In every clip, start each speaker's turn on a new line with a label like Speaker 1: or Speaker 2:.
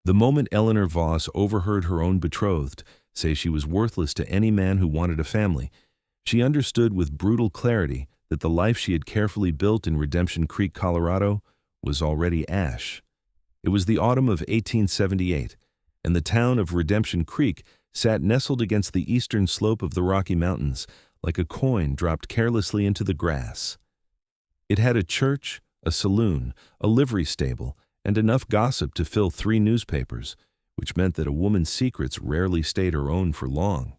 Speaker 1: The moment Eleanor Voss overheard her own betrothed say she was worthless to any man who wanted a family, she understood with brutal clarity that the life she had carefully built in Redemption Creek, Colorado, was already ash. It was the autumn of 1878, and the town of Redemption Creek sat nestled against the eastern slope of the Rocky Mountains, like a coin dropped carelessly into the grass. It had a church, a saloon, a livery stable, and enough gossip to fill 3 newspapers, which meant that a woman's secrets rarely stayed her own for long.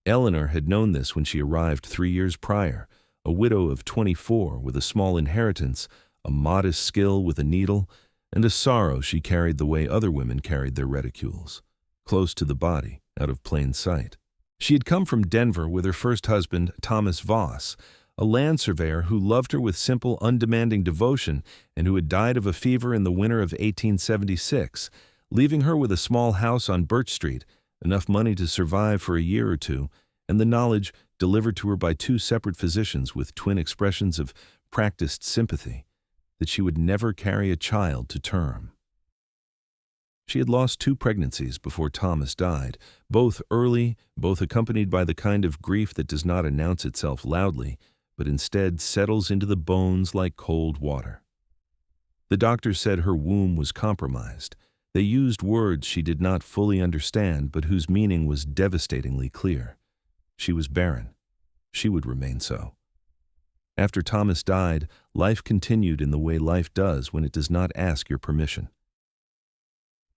Speaker 1: Eleanor had known this when she arrived 3 years prior, a widow of 24 with a small inheritance, a modest skill with a needle, and a sorrow she carried the way other women carried their reticules, close to the body, out of plain sight. She had come from Denver with her first husband, Thomas Voss, a land surveyor who loved her with simple, undemanding devotion and who had died of a fever in the winter of 1876, leaving her with a small house on Birch Street, enough money to survive for a year or two, and the knowledge delivered to her by 2 separate physicians with twin expressions of practiced sympathy that she would never carry a child to term. She had lost 2 pregnancies before Thomas died, both early, both accompanied by the kind of grief that does not announce itself loudly, but instead settles into the bones like cold water. The doctor said her womb was compromised. They used words she did not fully understand, but whose meaning was devastatingly clear. She was barren. She would remain so. After Thomas died, life continued in the way life does when it does not ask your permission.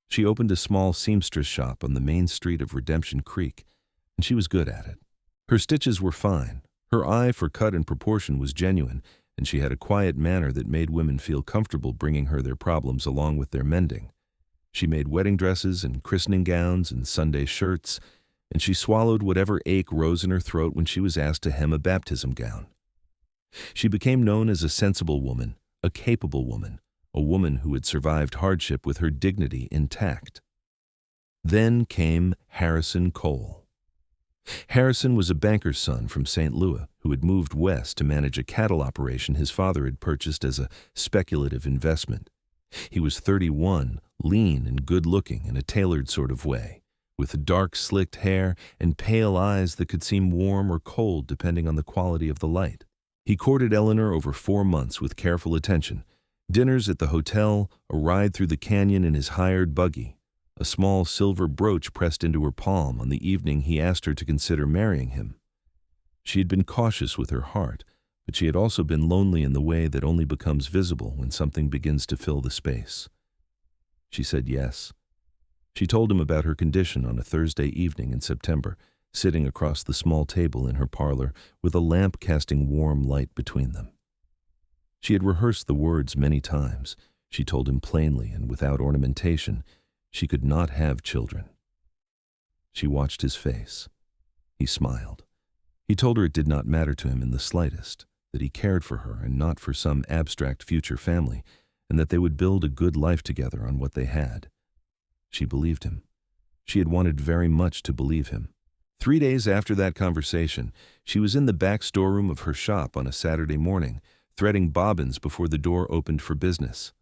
Speaker 1: She opened a small seamstress shop on the main street of Redemption Creek, and she was good at it. Her stitches were fine. Her eye for cut and proportion was genuine, and she had a quiet manner that made women feel comfortable bringing her their problems along with their mending. She made wedding dresses and christening gowns and Sunday shirts, and she swallowed whatever ache rose in her throat when she was asked to hem a baptism gown. She became known as a sensible woman, a capable woman, a woman who had survived hardship with her dignity intact. Then came Harrison Cole. Harrison was a banker's son from St. Louis who had moved west to manage a cattle operation his father had purchased as a speculative investment. He was 31, lean and good-looking in a tailored sort of way, with dark, slicked hair and pale eyes that could seem warm or cold depending on the quality of the light. He courted Eleanor over 4 months with careful attention, dinners at the hotel, a ride through the canyon in his hired buggy, a small silver brooch pressed into her palm on the evening he asked her to consider marrying him. She had been cautious with her heart, but she had also been lonely in the way that only becomes visible when something begins to fill the space. She said yes. She told him about her condition on a Thursday evening in September, sitting across the small table in her parlor with a lamp casting warm light between them. She had rehearsed the words many times. She told him plainly and without ornamentation she could not have children. She watched his face. He smiled. He told her it did not matter to him in the slightest, that he cared for her and not for some abstract future family, and that they would build a good life together on what they had. She believed him. She had wanted very much to believe him. 3 days after that conversation, she was in the back storeroom of her shop on a Saturday morning, threading bobbins before the door opened for business.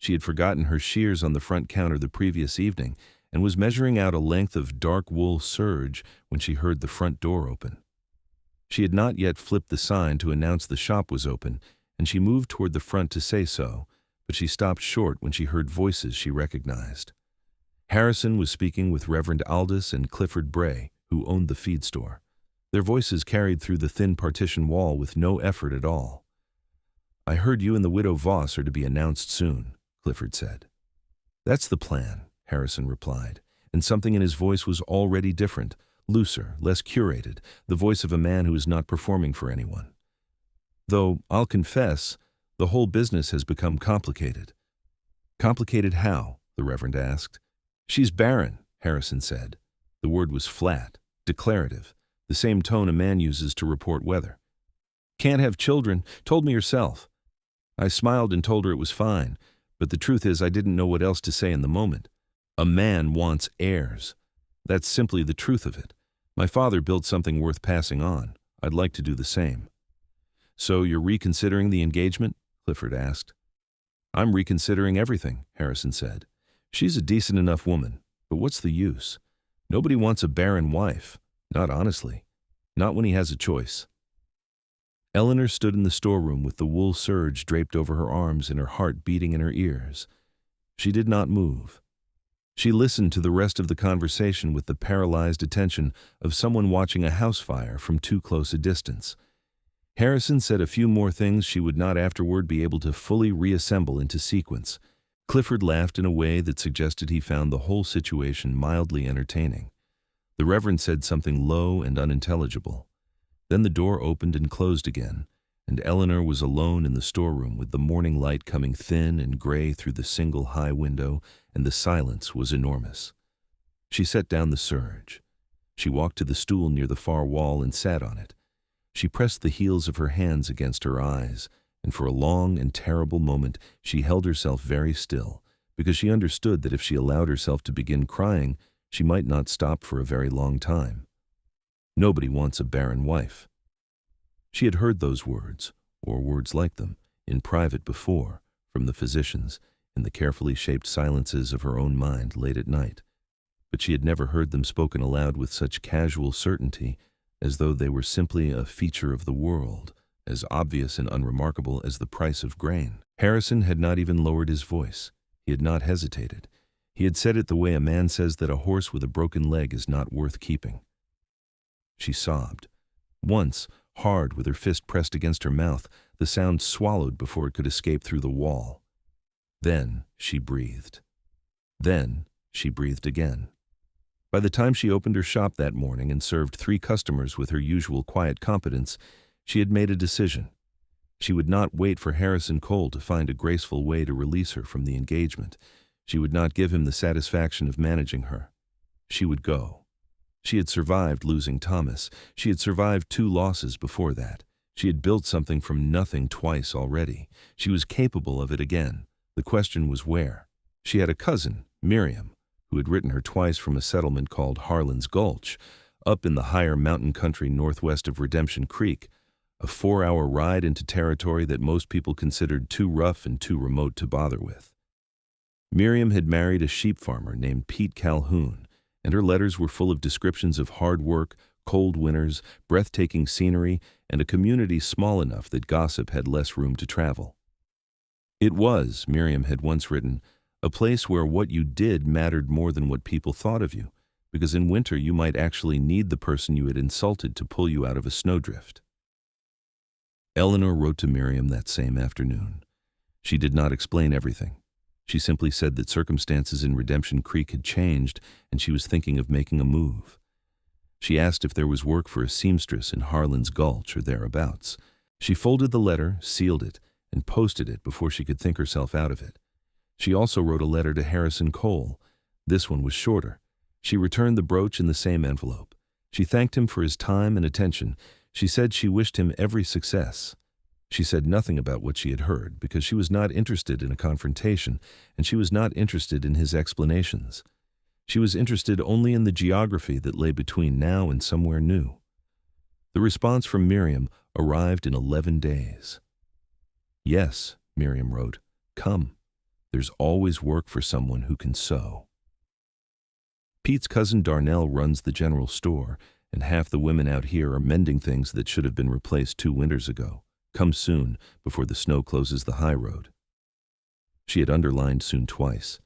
Speaker 1: She had forgotten her shears on the front counter the previous evening and was measuring out a length of dark wool serge when she heard the front door open. She had not yet flipped the sign to announce the shop was open, and she moved toward the front to say so, but she stopped short when she heard voices she recognized. Harrison was speaking with Reverend Aldous and Clifford Bray, who owned the feed store. Their voices carried through the thin partition wall with no effort at all. "I heard you and the widow Voss are to be announced soon," Clifford said. "That's the plan," Harrison replied, and something in his voice was already different, looser, less curated, the voice of a man who is not performing for anyone. "Though, I'll confess, the whole business has become complicated." "Complicated how?" the Reverend asked. "She's barren," Harrison said. The word was flat, declarative, the same tone a man uses to report weather. "Can't have children, told me herself." I smiled and told her it was fine, but the truth is I didn't know what else to say in the moment. A man wants heirs. That's simply the truth of it. My father built something worth passing on. I'd like to do the same. "So you're reconsidering the engagement?" Clifford asked. "I'm reconsidering everything," Harrison said. She's a decent enough woman, but what's the use? Nobody wants a barren wife. Not honestly. Not when he has a choice. Eleanor stood in the storeroom with the wool serge draped over her arms and her heart beating in her ears. She did not move. She listened to the rest of the conversation with the paralyzed attention of someone watching a house fire from too close a distance. Harrison said a few more things she would not afterward be able to fully reassemble into sequence. Clifford laughed in a way that suggested he found the whole situation mildly entertaining. The Reverend said something low and unintelligible. Then the door opened and closed again, and Eleanor was alone in the storeroom with the morning light coming thin and gray through the single high window, and the silence was enormous. She set down the serge. She walked to the stool near the far wall and sat on it. She pressed the heels of her hands against her eyes, and for a long and terrible moment she held herself very still, because she understood that if she allowed herself to begin crying, she might not stop for a very long time. Nobody wants a barren wife. She had heard those words, or words like them, in private before, from the physicians, in the carefully shaped silences of her own mind late at night, but she had never heard them spoken aloud with such casual certainty, as though they were simply a feature of the world, as obvious and unremarkable as the price of grain. Harrison had not even lowered his voice. He had not hesitated. He had said it the way a man says that a horse with a broken leg is not worth keeping. She sobbed. Once, hard with her fist pressed against her mouth, the sound swallowed before it could escape through the wall. Then she breathed. Then she breathed again. By the time she opened her shop that morning and served 3 customers with her usual quiet competence, she had made a decision. She would not wait for Harrison Cole to find a graceful way to release her from the engagement. She would not give him the satisfaction of managing her. She would go. She had survived losing Thomas. She had survived 2 losses before that. She had built something from nothing twice already. She was capable of it again. The question was where. She had a cousin, Miriam, who had written her twice from a settlement called Harlan's Gulch, up in the higher mountain country northwest of Redemption Creek, a 4-hour ride into territory that most people considered too rough and too remote to bother with. Miriam had married a sheep farmer named Pete Calhoun, and her letters were full of descriptions of hard work, cold winters, breathtaking scenery, and a community small enough that gossip had less room to travel. It was, Miriam had once written, a place where what you did mattered more than what people thought of you, because in winter you might actually need the person you had insulted to pull you out of a snowdrift. Eleanor wrote to Miriam that same afternoon. She did not explain everything. She simply said that circumstances in Redemption Creek had changed and she was thinking of making a move. She asked if there was work for a seamstress in Harlan's Gulch or thereabouts. She folded the letter, sealed it, and posted it before she could think herself out of it. She also wrote a letter to Harrison Cole. This one was shorter. She returned the brooch in the same envelope. She thanked him for his time and attention. She said she wished him every success. She said nothing about what she had heard because she was not interested in a confrontation, and she was not interested in his explanations. She was interested only in the geography that lay between now and somewhere new. The response from Miriam arrived in 11 days. Yes, Miriam wrote, come. There's always work for someone who can sew. Pete's cousin Darnell runs the general store, and half the women out here are mending things that should have been replaced 2 winters ago. Come soon, before the snow closes the high road. She had underlined soon twice.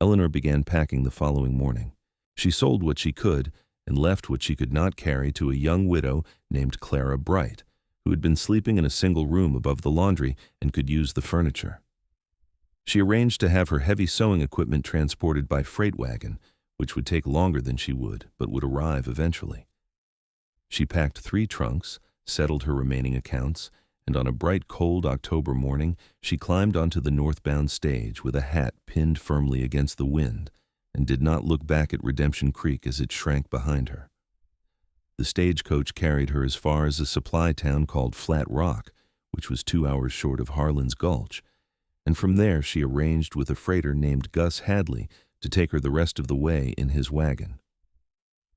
Speaker 1: Eleanor began packing the following morning. She sold what she could and left what she could not carry to a young widow named Clara Bright, who had been sleeping in a single room above the laundry and could use the furniture. She arranged to have her heavy sewing equipment transported by freight wagon, which would take longer than she would, but would arrive eventually. She packed 3 trunks, settled her remaining accounts, and on a bright, cold October morning, she climbed onto the northbound stage with a hat pinned firmly against the wind and did not look back at Redemption Creek as it shrank behind her. The stagecoach carried her as far as a supply town called Flat Rock, which was 2 hours short of Harlan's Gulch, and from there she arranged with a freighter named Gus Hadley to take her the rest of the way in his wagon.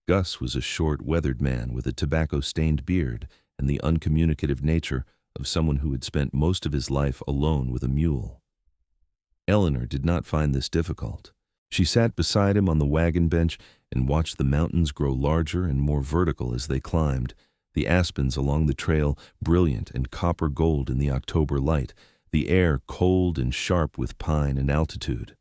Speaker 1: Gus was a short, weathered man with a tobacco-stained beard and the uncommunicative nature of someone who had spent most of his life alone with a mule. Eleanor did not find this difficult. She sat beside him on the wagon bench and watched the mountains grow larger and more vertical as they climbed, the aspens along the trail brilliant and copper gold in the October light, the air cold and sharp with pine and altitude.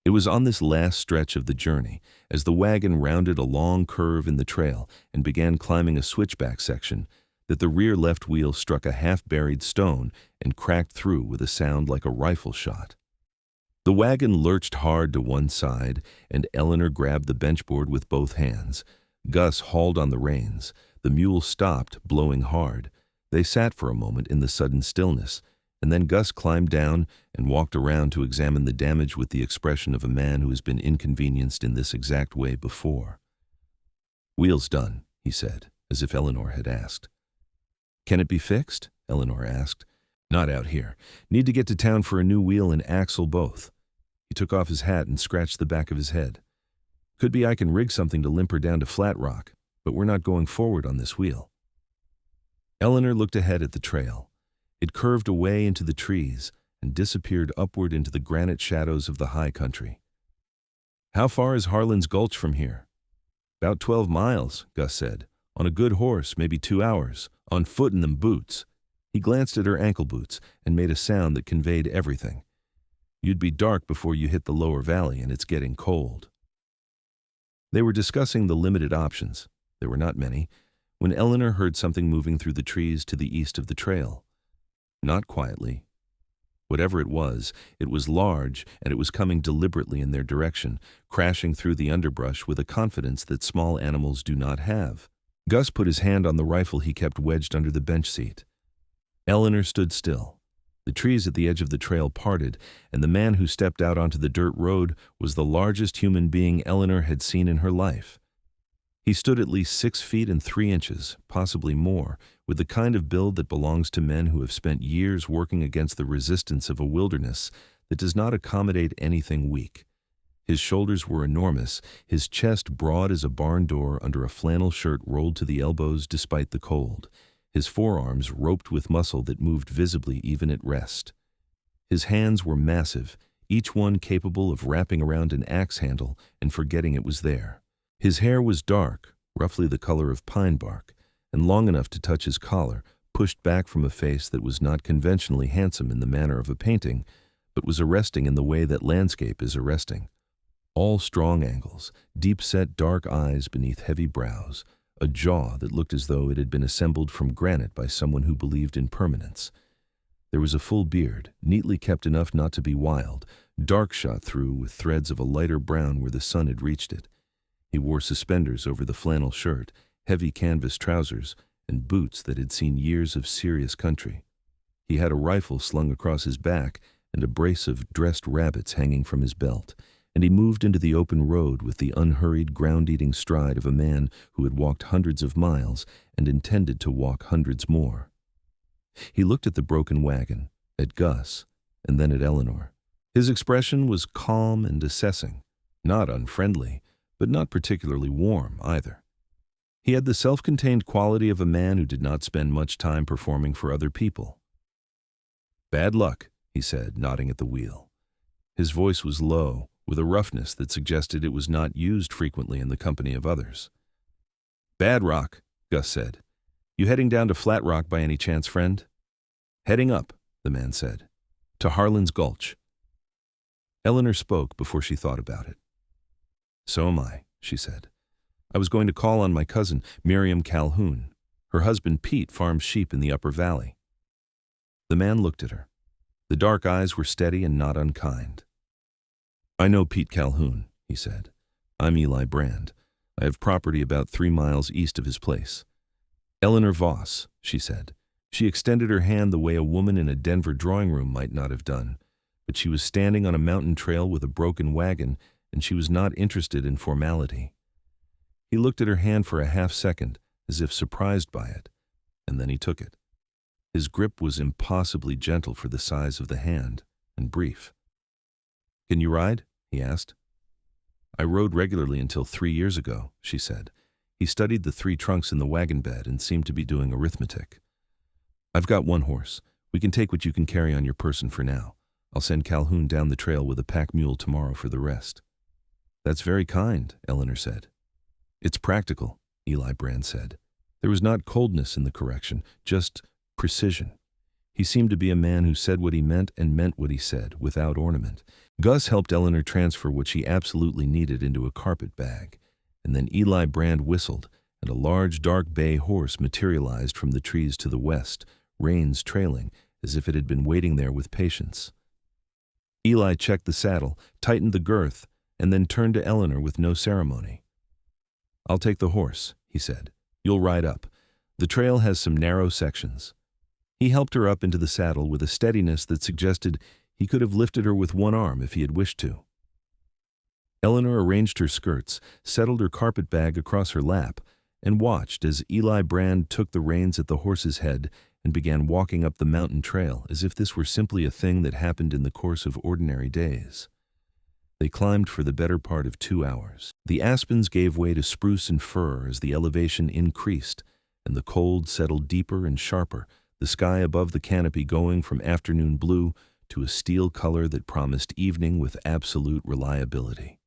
Speaker 1: It was on this last stretch of the journey, as the wagon rounded a long curve in the trail and began climbing a switchback section, that the rear left wheel struck a half-buried stone and cracked through with a sound like a rifle shot. The wagon lurched hard to one side, and Eleanor grabbed the benchboard with both hands. Gus hauled on the reins. The mule stopped, blowing hard. They sat for a moment in the sudden stillness, and then Gus climbed down and walked around to examine the damage with the expression of a man who has been inconvenienced in this exact way before. "Wheel's done," he said, as if Eleanor had asked. "Can it be fixed?" Eleanor asked. "Not out here. Need to get to town for a new wheel and axle both." He took off his hat and scratched the back of his head. "Could be I can rig something to limp her down to Flat Rock, but we're not going forward on this wheel." Eleanor looked ahead at the trail. It curved away into the trees and disappeared upward into the granite shadows of the high country. "How far is Harlan's Gulch from here?" "About 12 miles, Gus said. "On a good horse, maybe 2 hours. On foot in them boots." He glanced at her ankle boots and made a sound that conveyed everything. "You'd be dark before you hit the lower valley, and it's getting cold." They were discussing the limited options. There were not many, when Eleanor heard something moving through the trees to the east of the trail. Not quietly. Whatever it was large, and it was coming deliberately in their direction, crashing through the underbrush with a confidence that small animals do not have. Gus put his hand on the rifle he kept wedged under the bench seat. Eleanor stood still. The trees at the edge of the trail parted, and the man who stepped out onto the dirt road was the largest human being Eleanor had seen in her life. He stood at least 6 feet and 3 inches, possibly more, with the kind of build that belongs to men who have spent years working against the resistance of a wilderness that does not accommodate anything weak. His shoulders were enormous, his chest broad as a barn door under a flannel shirt rolled to the elbows despite the cold, his forearms roped with muscle that moved visibly even at rest. His hands were massive, each one capable of wrapping around an axe handle and forgetting it was there. His hair was dark, roughly the color of pine bark, and long enough to touch his collar, pushed back from a face that was not conventionally handsome in the manner of a painting, but was arresting in the way that landscape is arresting. All strong angles, deep-set dark eyes beneath heavy brows, a jaw that looked as though it had been assembled from granite by someone who believed in permanence. There was a full beard, neatly kept enough not to be wild, dark shot through with threads of a lighter brown where the sun had reached it. He wore suspenders over the flannel shirt, heavy canvas trousers, and boots that had seen years of serious country. He had a rifle slung across his back and a brace of dressed rabbits hanging from his belt, and he moved into the open road with the unhurried, ground-eating stride of a man who had walked hundreds of miles and intended to walk hundreds more. He looked at the broken wagon, at Gus, and then at Eleanor. His expression was calm and assessing, not unfriendly, but not particularly warm either. He had the self-contained quality of a man who did not spend much time performing for other people. "Bad luck," he said, nodding at the wheel. His voice was low, with a roughness that suggested it was not used frequently in the company of others. "Bad Rock," Gus said. "You heading down to Flat Rock by any chance, friend?" "Heading up," the man said. "To Harlan's Gulch." Eleanor spoke before she thought about it. "So am I," she said. "I was going to call on my cousin, Miriam Calhoun. Her husband, Pete, farms sheep in the Upper Valley." The man looked at her. The dark eyes were steady and not unkind. "I know Pete Calhoun," he said. "I'm Eli Brand. I have property about 3 miles east of his place." "Eleanor Voss," she said. She extended her hand the way a woman in a Denver drawing room might not have done, but she was standing on a mountain trail with a broken wagon, and she was not interested in formality. He looked at her hand for a half-second, as if surprised by it, and then he took it. His grip was impossibly gentle for the size of the hand, and brief. "Can you ride?" he asked. "I rode regularly until 3 years ago," she said. He studied the 3 trunks in the wagon bed and seemed to be doing arithmetic. "I've got 1 horse. We can take what you can carry on your person for now. I'll send Calhoun down the trail with a pack mule tomorrow for the rest." "That's very kind," Eleanor said. "It's practical," Eli Brand said. There was not coldness in the correction, just precision. He seemed to be a man who said what he meant and meant what he said, without ornament. Gus helped Eleanor transfer what she absolutely needed into a carpet bag, and then Eli Brand whistled, and a large dark bay horse materialized from the trees to the west, reins trailing, as if it had been waiting there with patience. Eli checked the saddle, tightened the girth, and then turned to Eleanor with no ceremony. "I'll take the horse," he said. "You'll ride up. The trail has some narrow sections." He helped her up into the saddle with a steadiness that suggested he could have lifted her with one arm if he had wished to. Eleanor arranged her skirts, settled her carpet bag across her lap, and watched as Eli Brand took the reins at the horse's head and began walking up the mountain trail as if this were simply a thing that happened in the course of ordinary days. They climbed for the better part of 2 hours. The aspens gave way to spruce and fir as the elevation increased, and the cold settled deeper and sharper, the sky above the canopy going from afternoon blue to a steel color that promised evening with absolute reliability.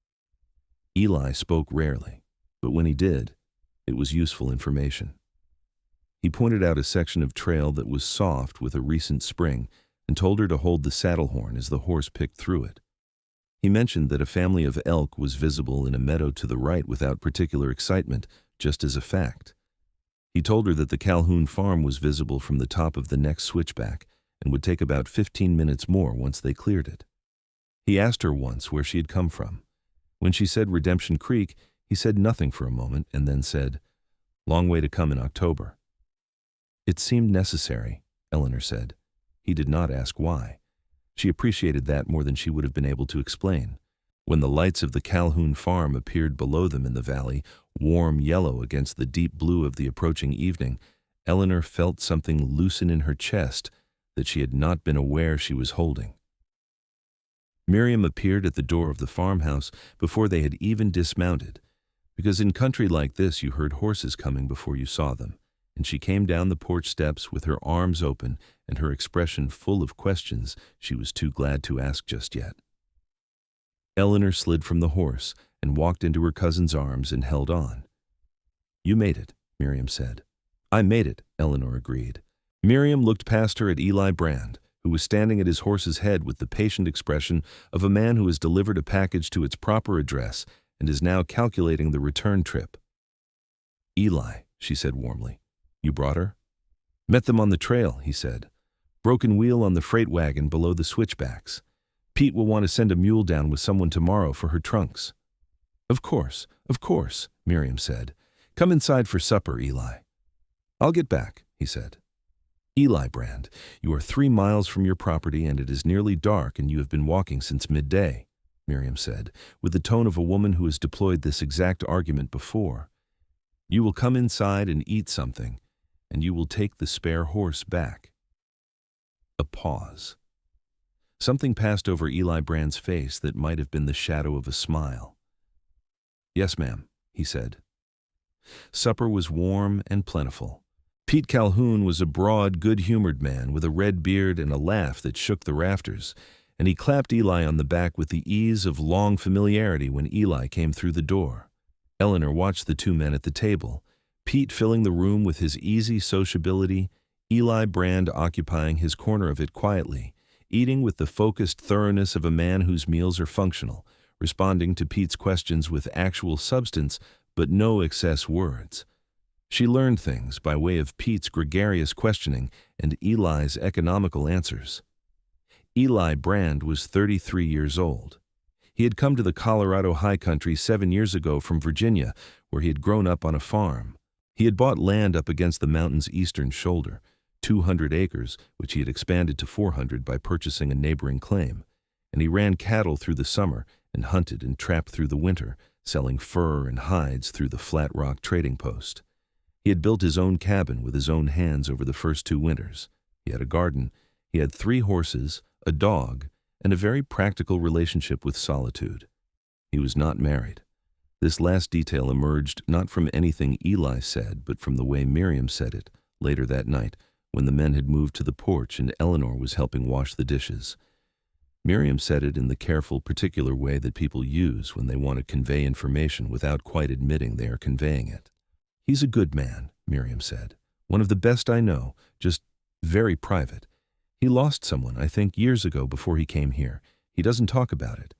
Speaker 1: Eli spoke rarely, but when he did, it was useful information. He pointed out a section of trail that was soft with a recent spring and told her to hold the saddle horn as the horse picked through it. He mentioned that a family of elk was visible in a meadow to the right without particular excitement, just as a fact. He told her that the Calhoun farm was visible from the top of the next switchback and would take about 15 minutes more once they cleared it. He asked her once where she had come from. When she said Redemption Creek, he said nothing for a moment and then said, "Long way to come in October." It seemed necessary, Eleanor said. He did not ask why. She appreciated that more than she would have been able to explain. When the lights of the Calhoun farm appeared below them in the valley, warm yellow against the deep blue of the approaching evening, Eleanor felt something loosen in her chest that she had not been aware she was holding. Miriam appeared at the door of the farmhouse before they had even dismounted, because in country like this you heard horses coming before you saw them, and she came down the porch steps with her arms open and her expression full of questions she was too glad to ask just yet. Eleanor slid from the horse and walked into her cousin's arms and held on. "You made it," Miriam said. "I made it," Eleanor agreed. Miriam looked past her at Eli Brand, who was standing at his horse's head with the patient expression of a man who has delivered a package to its proper address and is now calculating the return trip. "Eli," she said warmly, "you brought her?" "Met them on the trail," he said. "Broken wheel on the freight wagon below the switchbacks. Pete will want to send a mule down with someone tomorrow for her trunks." Of course, Miriam said. "Come inside for supper, Eli." "I'll get back," he said. "Eli Brand, you are 3 miles from your property and it is nearly dark and you have been walking since midday," Miriam said, with the tone of a woman who has deployed this exact argument before. "You will come inside and eat something, and you will take the spare horse back." A pause. Something passed over Eli Brand's face that might have been the shadow of a smile. "Yes, ma'am," he said. Supper was warm and plentiful. Pete Calhoun was a broad, good-humored man with a red beard and a laugh that shook the rafters, and he clapped Eli on the back with the ease of long familiarity when Eli came through the door. Eleanor watched the two men at the table, Pete filling the room with his easy sociability, Eli Brand occupying his corner of it quietly, eating with the focused thoroughness of a man whose meals are functional, responding to Pete's questions with actual substance but no excess words. She learned things by way of Pete's gregarious questioning and Eli's economical answers. Eli Brand was 33 years old. He had come to the Colorado high country 7 years ago from Virginia, where he had grown up on a farm. He had bought land up against the mountain's eastern shoulder, 200 acres, which he had expanded to 400 by purchasing a neighboring claim, and he ran cattle through the summer and hunted and trapped through the winter, selling fur and hides through the Flat Rock trading post. He had built his own cabin with his own hands over the first 2 winters. He had a garden. He had 3 horses, a dog, and a very practical relationship with solitude. He was not married. This last detail emerged not from anything Eli said, but from the way Miriam said it later that night when the men had moved to the porch and Eleanor was helping wash the dishes. Miriam said it in the careful, particular way that people use when they want to convey information without quite admitting they are conveying it. "He's a good man," Miriam said. "One of the best I know, just very private. He lost someone, I think, years ago before he came here. He doesn't talk about it.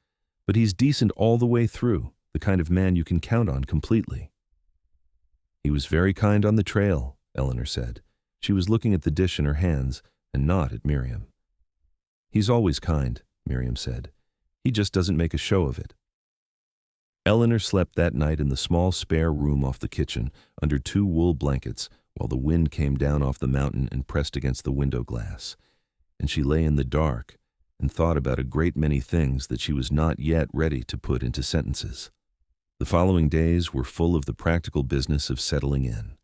Speaker 1: But he's decent all the way through, the kind of man you can count on completely." "He was very kind on the trail," Eleanor said. She was looking at the dish in her hands and not at Miriam. "He's always kind," Miriam said. "He just doesn't make a show of it." Eleanor slept that night in the small spare room off the kitchen, under 2 wool blankets, while the wind came down off the mountain and pressed against the window glass. And she lay in the dark and thought about a great many things that she was not yet ready to put into sentences. The following days were full of the practical business of settling in.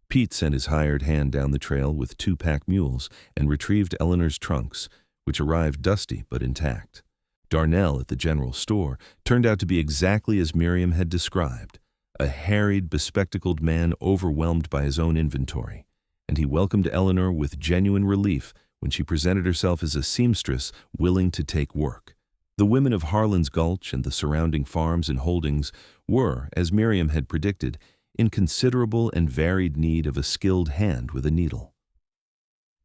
Speaker 1: Pete sent his hired hand down the trail with 2 pack mules and retrieved Eleanor's trunks, which arrived dusty but intact. Darnell at the general store turned out to be exactly as Miriam had described, a harried, bespectacled man overwhelmed by his own inventory, and he welcomed Eleanor with genuine relief when she presented herself as a seamstress willing to take work. The women of Harlan's Gulch and the surrounding farms and holdings were, as Miriam had predicted, in considerable and varied need of a skilled hand with a needle.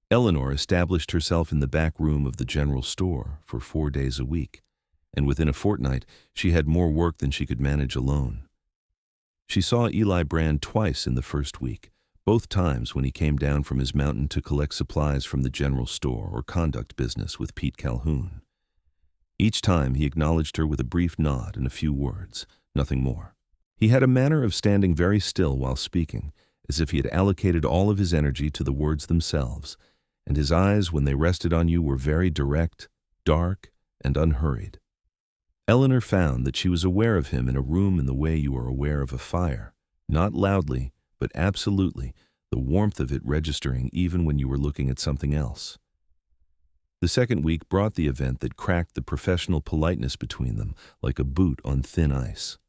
Speaker 1: Eleanor established herself in the back room of the general store for 4 days a week, and within a fortnight she had more work than she could manage alone. She saw Eli Brand twice in the first week, both times when he came down from his mountain to collect supplies from the general store or conduct business with Pete Calhoun. Each time he acknowledged her with a brief nod and a few words, nothing more. He had a manner of standing very still while speaking, as if he had allocated all of his energy to the words themselves, and his eyes, when they rested on you, were very direct, dark, and unhurried. Eleanor found that she was aware of him in a room in the way you are aware of a fire, not loudly, but absolutely, the warmth of it registering even when you were looking at something else. The second week brought the event that cracked the professional politeness between them like a boot on thin ice.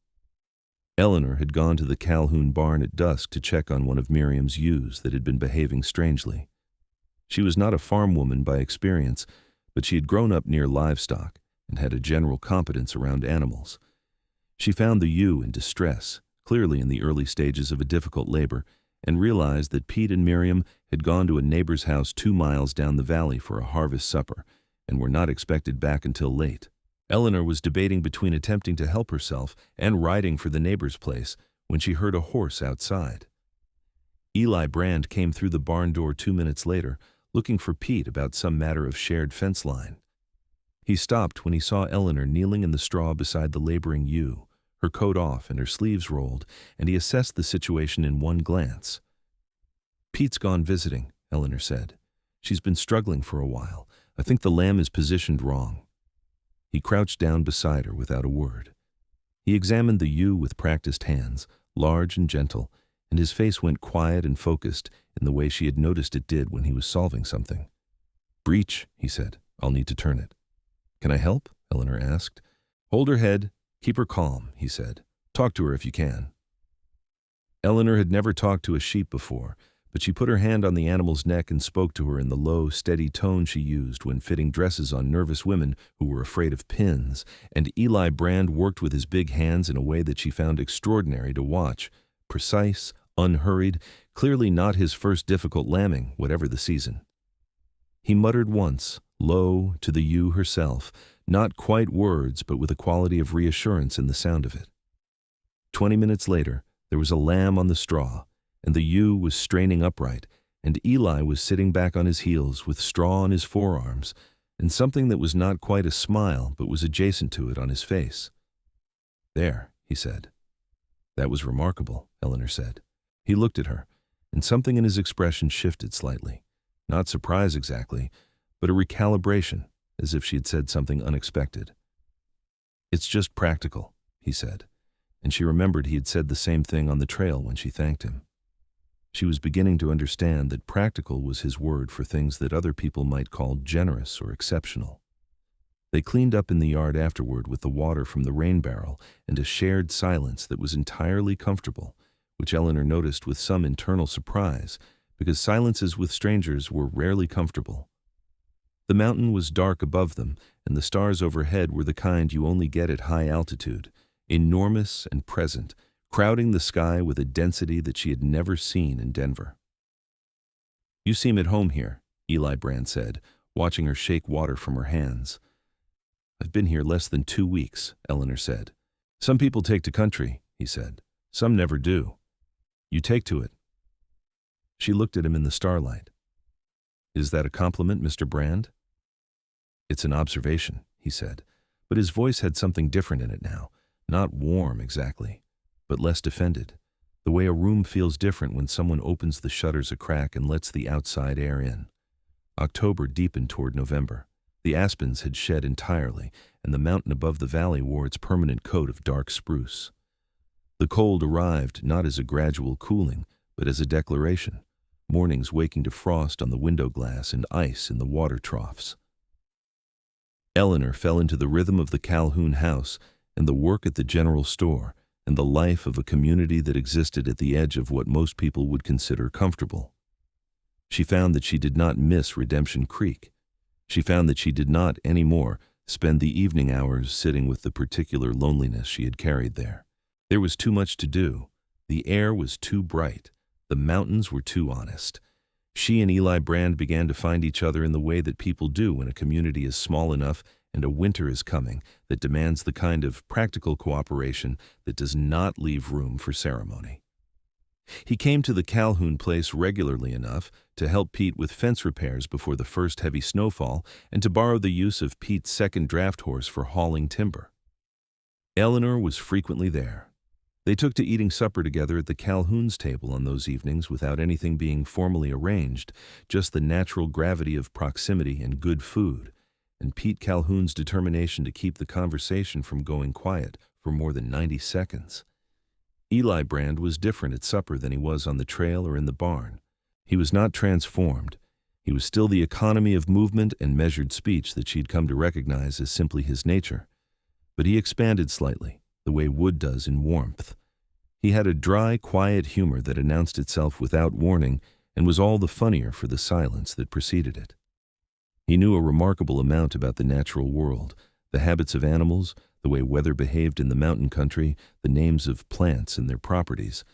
Speaker 1: Eleanor had gone to the Calhoun barn at dusk to check on one of Miriam's ewes that had been behaving strangely. She was not a farm woman by experience, but she had grown up near livestock and had a general competence around animals. She found the ewe in distress, clearly in the early stages of a difficult labor, and realized that Pete and Miriam had gone to a neighbor's house 2 miles down the valley for a harvest supper and were not expected back until late. Eleanor was debating between attempting to help herself and riding for the neighbor's place when she heard a horse outside. Eli Brand came through the barn door 2 minutes later, looking for Pete about some matter of shared fence line. He stopped when he saw Eleanor kneeling in the straw beside the laboring ewe, her coat off and her sleeves rolled, and he assessed the situation in one glance. "Pete's gone visiting," Eleanor said. "She's been struggling for a while. I think the lamb is positioned wrong." He crouched down beside her without a word. He examined the ewe with practiced hands, large and gentle, and his face went quiet and focused in the way she had noticed it did when he was solving something. "Breech," he said. "I'll need to turn it." "Can I help?" Eleanor asked. "Hold her head. Keep her calm," he said. "Talk to her if you can." Eleanor had never talked to a sheep before, but she put her hand on the animal's neck and spoke to her in the low, steady tone she used when fitting dresses on nervous women who were afraid of pins, and Eli Brand worked with his big hands in a way that she found extraordinary to watch, precise, unhurried, clearly not his first difficult lambing, whatever the season. He muttered once, low, to the ewe herself, not quite words, but with a quality of reassurance in the sound of it. 20 minutes later, there was a lamb on the straw, and the ewe was straining upright, and Eli was sitting back on his heels with straw on his forearms, and something that was not quite a smile but was adjacent to it on his face. "There," he said. "That was remarkable," Eleanor said. He looked at her, and something in his expression shifted slightly. Not surprise exactly, but a recalibration, as if she had said something unexpected. "It's just practical," he said, and she remembered he had said the same thing on the trail when she thanked him. She was beginning to understand that practical was his word for things that other people might call generous or exceptional. They cleaned up in the yard afterward with the water from the rain barrel and a shared silence that was entirely comfortable, which Eleanor noticed with some internal surprise, because silences with strangers were rarely comfortable. The mountain was dark above them, and the stars overhead were the kind you only get at high altitude, enormous and present, crowding the sky with a density that she had never seen in Denver. "You seem at home here," Eli Brand said, watching her shake water from her hands. "I've been here less than 2 weeks," Eleanor said. "Some people take to country," he said. "Some never do. You take to it." She looked at him in the starlight. "Is that a compliment, Mr. Brand?" "It's an observation," he said, but his voice had something different in it now. Not warm exactly, but less defended. The way a room feels different when someone opens the shutters a crack and lets the outside air in. October deepened toward November. The aspens had shed entirely, and the mountain above the valley wore its permanent coat of dark spruce. The cold arrived not as a gradual cooling, but as a declaration, mornings waking to frost on the window glass and ice in the water troughs. Eleanor fell into the rhythm of the Calhoun house and the work at the general store and the life of a community that existed at the edge of what most people would consider comfortable. She found that she did not miss Redemption Creek. She found that she did not, anymore, spend the evening hours sitting with the particular loneliness she had carried there. There was too much to do. The air was too bright. The mountains were too honest. She and Eli Brand began to find each other in the way that people do when a community is small enough and a winter is coming that demands the kind of practical cooperation that does not leave room for ceremony. He came to the Calhoun place regularly enough to help Pete with fence repairs before the first heavy snowfall and to borrow the use of Pete's second draft horse for hauling timber. Eleanor was frequently there. They took to eating supper together at the Calhoun's table on those evenings without anything being formally arranged, just the natural gravity of proximity and good food, and Pete Calhoun's determination to keep the conversation from going quiet for more than 90 seconds. Eli Brand was different at supper than he was on the trail or in the barn. He was not transformed. He was still the economy of movement and measured speech that she'd come to recognize as simply his nature. But he expanded slightly, the way wood does in warmth. He had a dry, quiet humor that announced itself without warning and was all the funnier for the silence that preceded it. He knew a remarkable amount about the natural world, the habits of animals, the way weather behaved in the mountain country, the names of plants and their properties.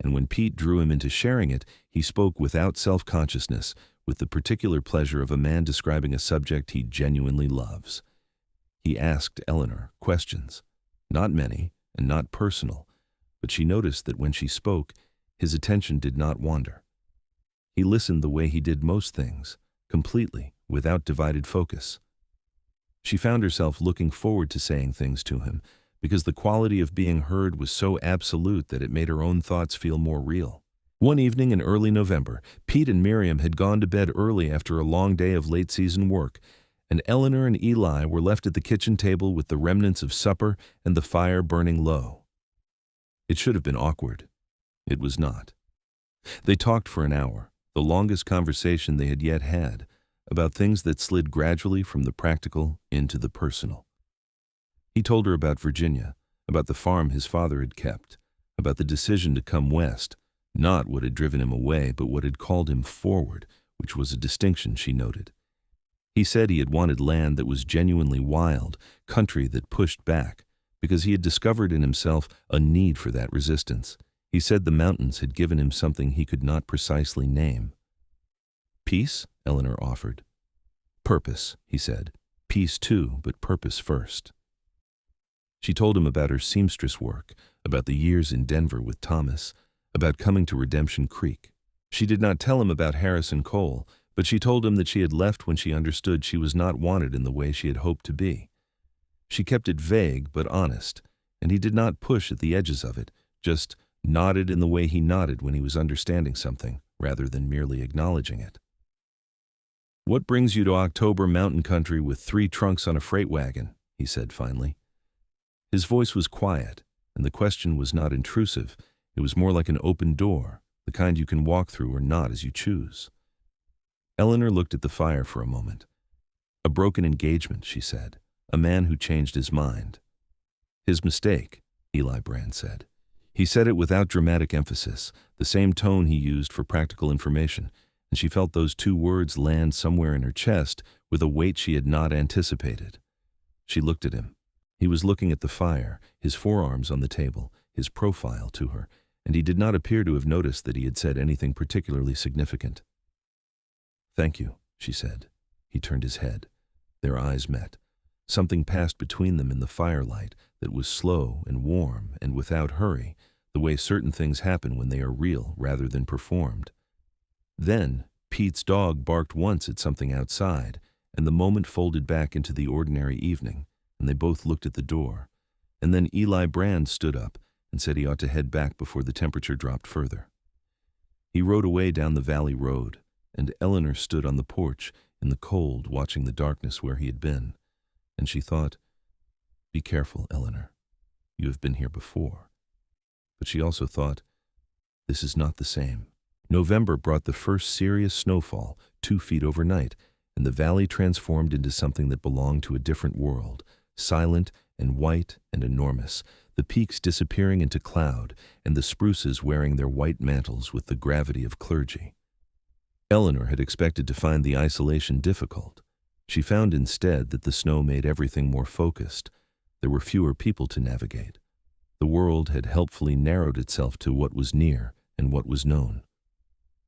Speaker 1: And when Pete drew him into sharing it, he spoke without self-consciousness, with the particular pleasure of a man describing a subject he genuinely loves. He asked Eleanor questions. Not many, and not personal, but she noticed that when she spoke, his attention did not wander. He listened the way he did most things, completely, without divided focus. She found herself looking forward to saying things to him, because the quality of being heard was so absolute that it made her own thoughts feel more real. One evening in early November, Pete and Miriam had gone to bed early after a long day of late-season work, and Eleanor and Eli were left at the kitchen table with the remnants of supper and the fire burning low. It should have been awkward. It was not. They talked for an hour, the longest conversation they had yet had, about things that slid gradually from the practical into the personal. He told her about Virginia, about the farm his father had kept, about the decision to come west, not what had driven him away, but what had called him forward, which was a distinction she noted. He said he had wanted land that was genuinely wild, country that pushed back, because he had discovered in himself a need for that resistance. He said the mountains had given him something he could not precisely name. "Peace?" Eleanor offered. "Purpose," he said. "Peace too, but purpose first." She told him about her seamstress work, about the years in Denver with Thomas, about coming to Redemption Creek. She did not tell him about Harrison Cole, but she told him that she had left when she understood she was not wanted in the way she had hoped to be. She kept it vague but honest, and he did not push at the edges of it, just nodded in the way he nodded when he was understanding something, rather than merely acknowledging it. "What brings you to October mountain country with 3 trunks on a freight wagon?" he said finally. His voice was quiet, and the question was not intrusive. It was more like an open door, the kind you can walk through or not as you choose. Eleanor looked at the fire for a moment. "A broken engagement," she said. "A man who changed his mind." "His mistake," Eli Brand said. He said it without dramatic emphasis, the same tone he used for practical information, and she felt those two words land somewhere in her chest with a weight she had not anticipated. She looked at him. He was looking at the fire, his forearms on the table, his profile to her, and he did not appear to have noticed that he had said anything particularly significant. "Thank you," she said. He turned his head. Their eyes met. Something passed between them in the firelight that was slow and warm and without hurry, the way certain things happen when they are real rather than performed. Then Pete's dog barked once at something outside, and the moment folded back into the ordinary evening, and they both looked at the door. And then Eli Brand stood up and said he ought to head back before the temperature dropped further. He rode away down the valley road, and Eleanor stood on the porch in the cold watching the darkness where he had been. And she thought, "Be careful, Eleanor. You have been here before." But she also thought, "This is not the same." November brought the first serious snowfall, 2 feet overnight, and the valley transformed into something that belonged to a different world, silent and white and enormous, the peaks disappearing into cloud, and the spruces wearing their white mantles with the gravity of clergy. Eleanor had expected to find the isolation difficult. She found instead that the snow made everything more focused. There were fewer people to navigate. The world had helpfully narrowed itself to what was near and what was known.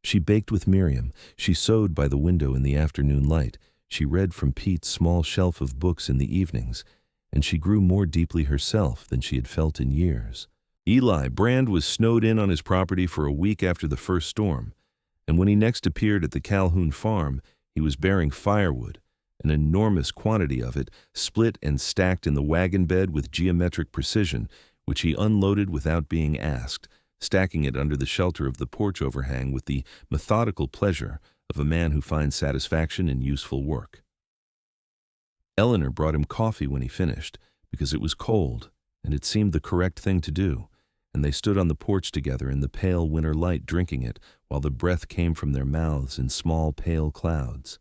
Speaker 1: She baked with Miriam, she sewed by the window in the afternoon light, she read from Pete's small shelf of books in the evenings, and she grew more deeply herself than she had felt in years. Eli Brand was snowed in on his property for a week after the first storm, and when he next appeared at the Calhoun farm, he was bearing firewood, an enormous quantity of it, split and stacked in the wagon bed with geometric precision, which he unloaded without being asked, stacking it under the shelter of the porch overhang with the methodical pleasure of a man who finds satisfaction in useful work. Eleanor brought him coffee when he finished, because it was cold, and it seemed the correct thing to do, and they stood on the porch together in the pale winter light drinking it, while the breath came from their mouths in small pale clouds.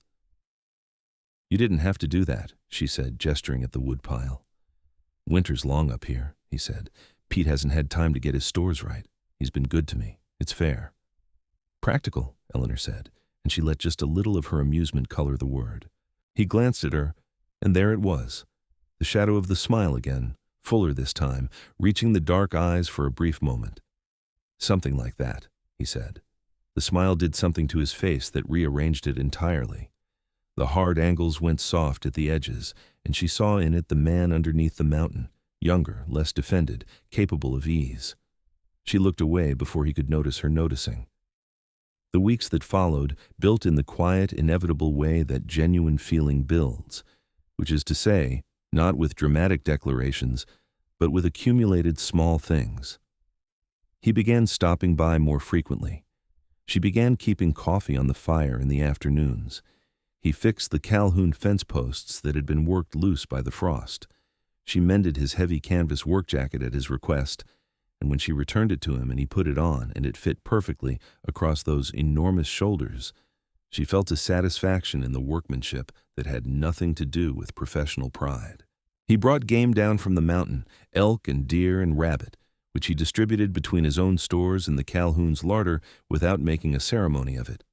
Speaker 1: "You didn't have to do that," she said, gesturing at the woodpile. "Winter's long up here," he said. "Pete hasn't had time to get his stores right. He's been good to me. It's fair." "Practical," Eleanor said, and she let just a little of her amusement color the word. He glanced at her, and there it was, the shadow of the smile again, fuller this time, reaching the dark eyes for a brief moment. "Something like that," he said. The smile did something to his face that rearranged it entirely. The hard angles went soft at the edges, and she saw in it the man underneath the mountain, younger, less defended, capable of ease. She looked away before he could notice her noticing. The weeks that followed built in the quiet, inevitable way that genuine feeling builds, which is to say, not with dramatic declarations, but with accumulated small things. He began stopping by more frequently. She began keeping coffee on the fire in the afternoons. He fixed the Calhoun fence posts that had been worked loose by the frost. She mended his heavy canvas work jacket at his request, and when she returned it to him and he put it on and it fit perfectly across those enormous shoulders, she felt a satisfaction in the workmanship that had nothing to do with professional pride. He brought game down from the mountain, elk and deer and rabbit, which he distributed between his own stores and the Calhoun's larder without making a ceremony of it.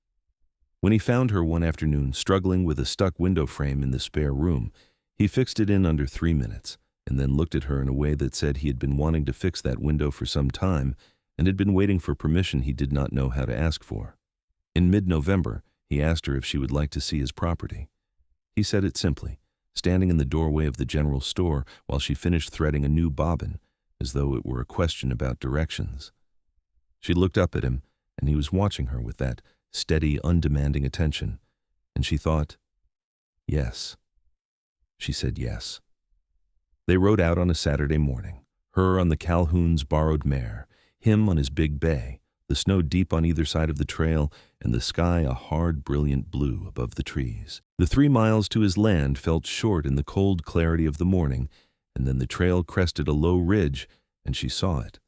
Speaker 1: When he found her one afternoon struggling with a stuck window frame in the spare room, he fixed it in under 3 minutes, and then looked at her in a way that said he had been wanting to fix that window for some time and had been waiting for permission he did not know how to ask for. In mid-November, he asked her if she would like to see his property. He said it simply, standing in the doorway of the general store while she finished threading a new bobbin, as though it were a question about directions. She looked up at him, and he was watching her with that steady, undemanding attention, and she thought, yes. She said yes. They rode out on a Saturday morning, her on the Calhoun's borrowed mare, him on his big bay, the snow deep on either side of the trail, and the sky a hard, brilliant blue above the trees. The 3 miles to his land felt short in the cold clarity of the morning, and then the trail crested a low ridge, and she saw it.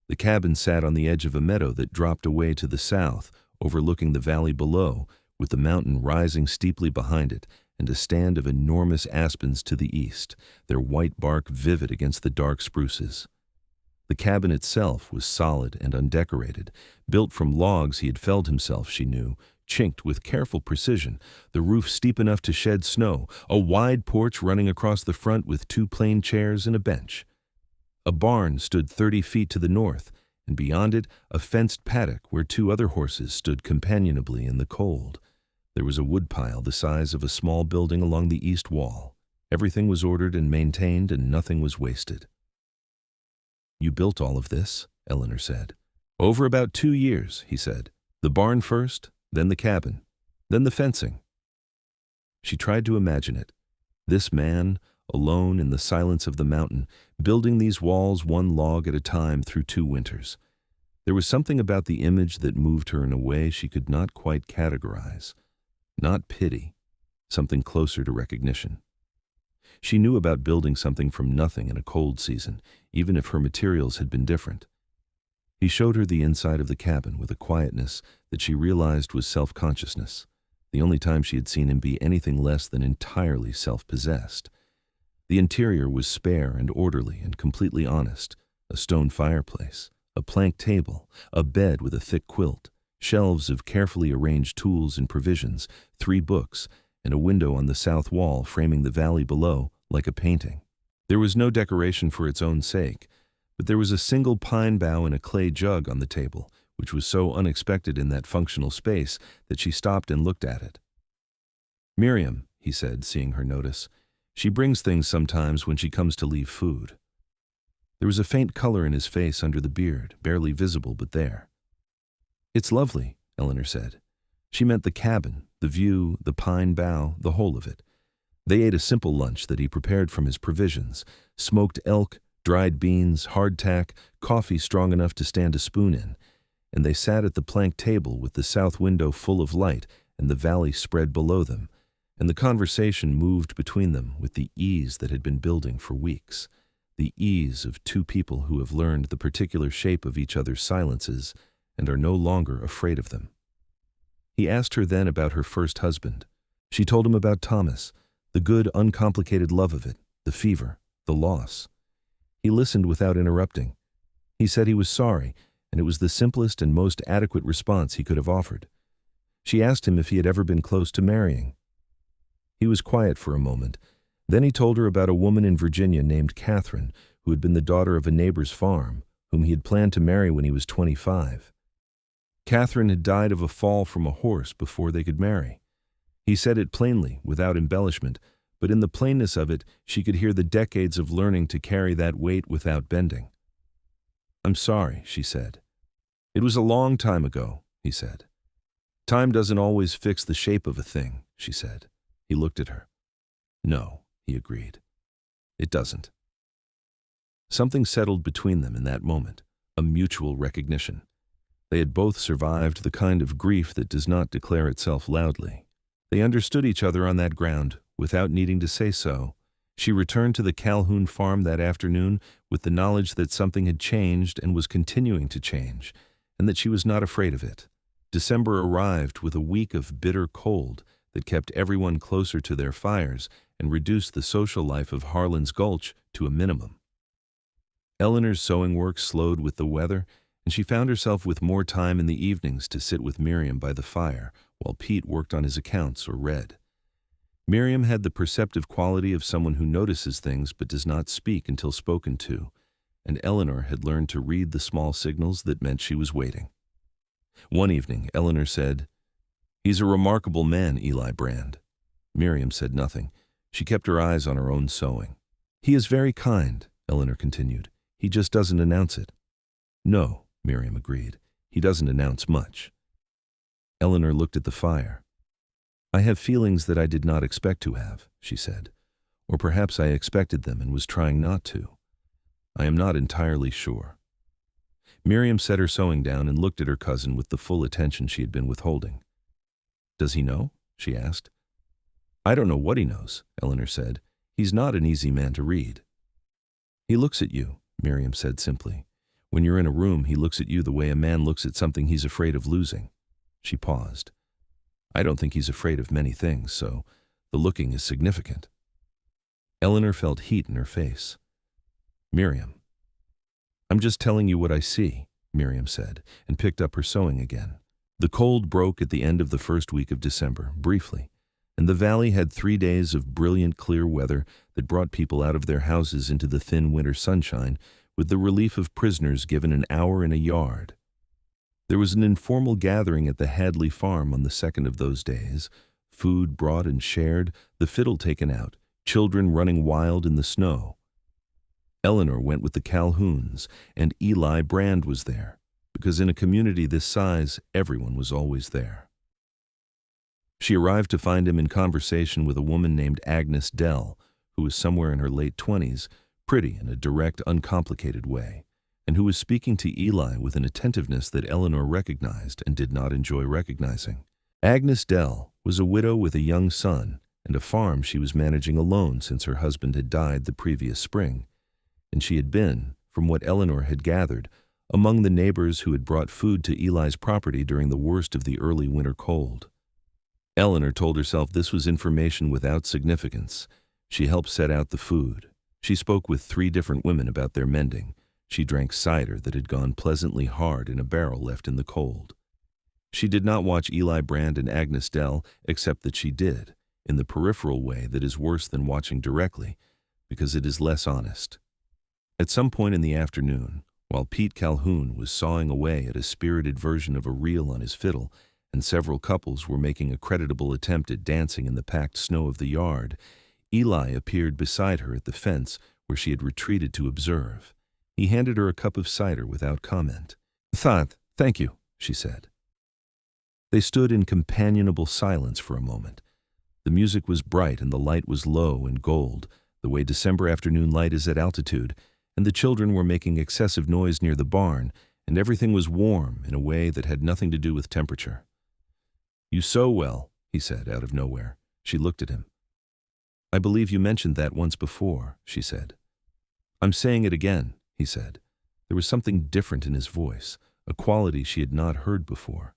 Speaker 1: The cabin sat on the edge of a meadow that dropped away to the south, overlooking the valley below, with the mountain rising steeply behind it, and a stand of enormous aspens to the east, their white bark vivid against the dark spruces. The cabin itself was solid and undecorated, built from logs he had felled himself, she knew, chinked with careful precision, the roof steep enough to shed snow, a wide porch running across the front with 2 plain chairs and a bench. A barn stood 30 feet to the north, and beyond it a fenced paddock where 2 other horses stood companionably in the cold. There was a woodpile the size of a small building along the east wall. Everything was ordered and maintained, and nothing was wasted. "You built all of this?" Eleanor said. "Over about 2 years," he said. "The barn first, then the cabin, then the fencing." She tried to imagine it. This man, alone in the silence of the mountain, building these walls 1 log at a time through 2 winters. There was something about the image that moved her in a way she could not quite categorize. Not pity, something closer to recognition. She knew about building something from nothing in a cold season, even if her materials had been different. He showed her the inside of the cabin with a quietness that she realized was self-consciousness, the only time she had seen him be anything less than entirely self-possessed. The interior was spare and orderly and completely honest: a stone fireplace, a plank table, a bed with a thick quilt, shelves of carefully arranged tools and provisions, 3 books, and a window on the south wall framing the valley below like a painting. There was no decoration for its own sake, but there was a single pine bough and a clay jug on the table, which was so unexpected in that functional space that she stopped and looked at it. "Miriam," he said, seeing her notice. "She brings things sometimes when she comes to leave food." There was a faint color in his face under the beard, barely visible but there. "It's lovely," Eleanor said. She meant the cabin, the view, the pine bough, the whole of it. They ate a simple lunch that he prepared from his provisions: smoked elk, dried beans, hardtack, coffee strong enough to stand a spoon in, and they sat at the plank table with the south window full of light and the valley spread below them, and the conversation moved between them with the ease that had been building for weeks, the ease of 2 people who have learned the particular shape of each other's silences and are no longer afraid of them. He asked her then about her first husband. She told him about Thomas, the good, uncomplicated love of it, the fever, the loss. He listened without interrupting. He said he was sorry, and it was the simplest and most adequate response he could have offered. She asked him if he had ever been close to marrying. He was quiet for a moment. Then he told her about a woman in Virginia named Catherine, who had been the daughter of a neighbor's farm, whom he had planned to marry when he was 25. Catherine had died of a fall from a horse before they could marry. He said it plainly, without embellishment, but in the plainness of it she could hear the decades of learning to carry that weight without bending. "I'm sorry," she said. "It was a long time ago," he said. "Time doesn't always fix the shape of a thing," she said. He looked at her. "No," he agreed. "It doesn't." Something settled between them in that moment, a mutual recognition. They had both survived the kind of grief that does not declare itself loudly. They understood each other on that ground, without needing to say so. She returned to the Calhoun farm that afternoon with the knowledge that something had changed and was continuing to change, and that she was not afraid of it. December arrived with a week of bitter cold that kept everyone closer to their fires and reduced the social life of Harlan's Gulch to a minimum. Eleanor's sewing work slowed with the weather, and she found herself with more time in the evenings to sit with Miriam by the fire while Pete worked on his accounts or read. Miriam had the perceptive quality of someone who notices things but does not speak until spoken to, and Eleanor had learned to read the small signals that meant she was waiting. One evening, Eleanor said, "He's a remarkable man, Eli Brand." Miriam said nothing. She kept her eyes on her own sewing. "He is very kind," Eleanor continued. "He just doesn't announce it." "No," Miriam agreed. "He doesn't announce much." Eleanor looked at the fire. "I have feelings that I did not expect to have," she said. "Or perhaps I expected them and was trying not to. I am not entirely sure." Miriam set her sewing down and looked at her cousin with the full attention she had been withholding. "Does he know?" she asked. "I don't know what he knows," Eleanor said. "He's not an easy man to read." "He looks at you," Miriam said simply. "When you're in a room, he looks at you the way a man looks at something he's afraid of losing." She paused. "I don't think he's afraid of many things, so the looking is significant." Eleanor felt heat in her face. "Miriam." "I'm just telling you what I see," Miriam said, and picked up her sewing again. The cold broke at the end of the first week of December, briefly, and the valley had 3 days of brilliant clear weather that brought people out of their houses into the thin winter sunshine with the relief of prisoners given an hour in a yard. There was an informal gathering at the Hadley farm on the second of those days, food brought and shared, the fiddle taken out, children running wild in the snow. Eleanor went with the Calhouns, and Eli Brand was there, because in a community this size, everyone was always there. She arrived to find him in conversation with a woman named Agnes Dell, who was somewhere in her late 20s, pretty in a direct, uncomplicated way, and who was speaking to Eli with an attentiveness that Eleanor recognized and did not enjoy recognizing. Agnes Dell was a widow with a young son and a farm she was managing alone since her husband had died the previous spring, and she had been, from what Eleanor had gathered, among the neighbors who had brought food to Eli's property during the worst of the early winter cold. Eleanor told herself this was information without significance. She helped set out the food. She spoke with 3 different women about their mending. She drank cider that had gone pleasantly hard in a barrel left in the cold. She did not watch Eli Brand and Agnes Dell, except that she did, in the peripheral way that is worse than watching directly, because it is less honest. At some point in the afternoon, while Pete Calhoun was sawing away at a spirited version of a reel on his fiddle, and several couples were making a creditable attempt at dancing in the packed snow of the yard, Eli appeared beside her at the fence where she had retreated to observe. He handed her a cup of cider without comment. Thank you, she said. They stood in companionable silence for a moment. The music was bright and the light was low and gold, the way December afternoon light is at altitude, and the children were making excessive noise near the barn, and everything was warm in a way that had nothing to do with temperature. "You sew well," he said out of nowhere. She looked at him. "I believe you mentioned that once before," she said. "I'm saying it again," he said. There was something different in his voice, a quality she had not heard before.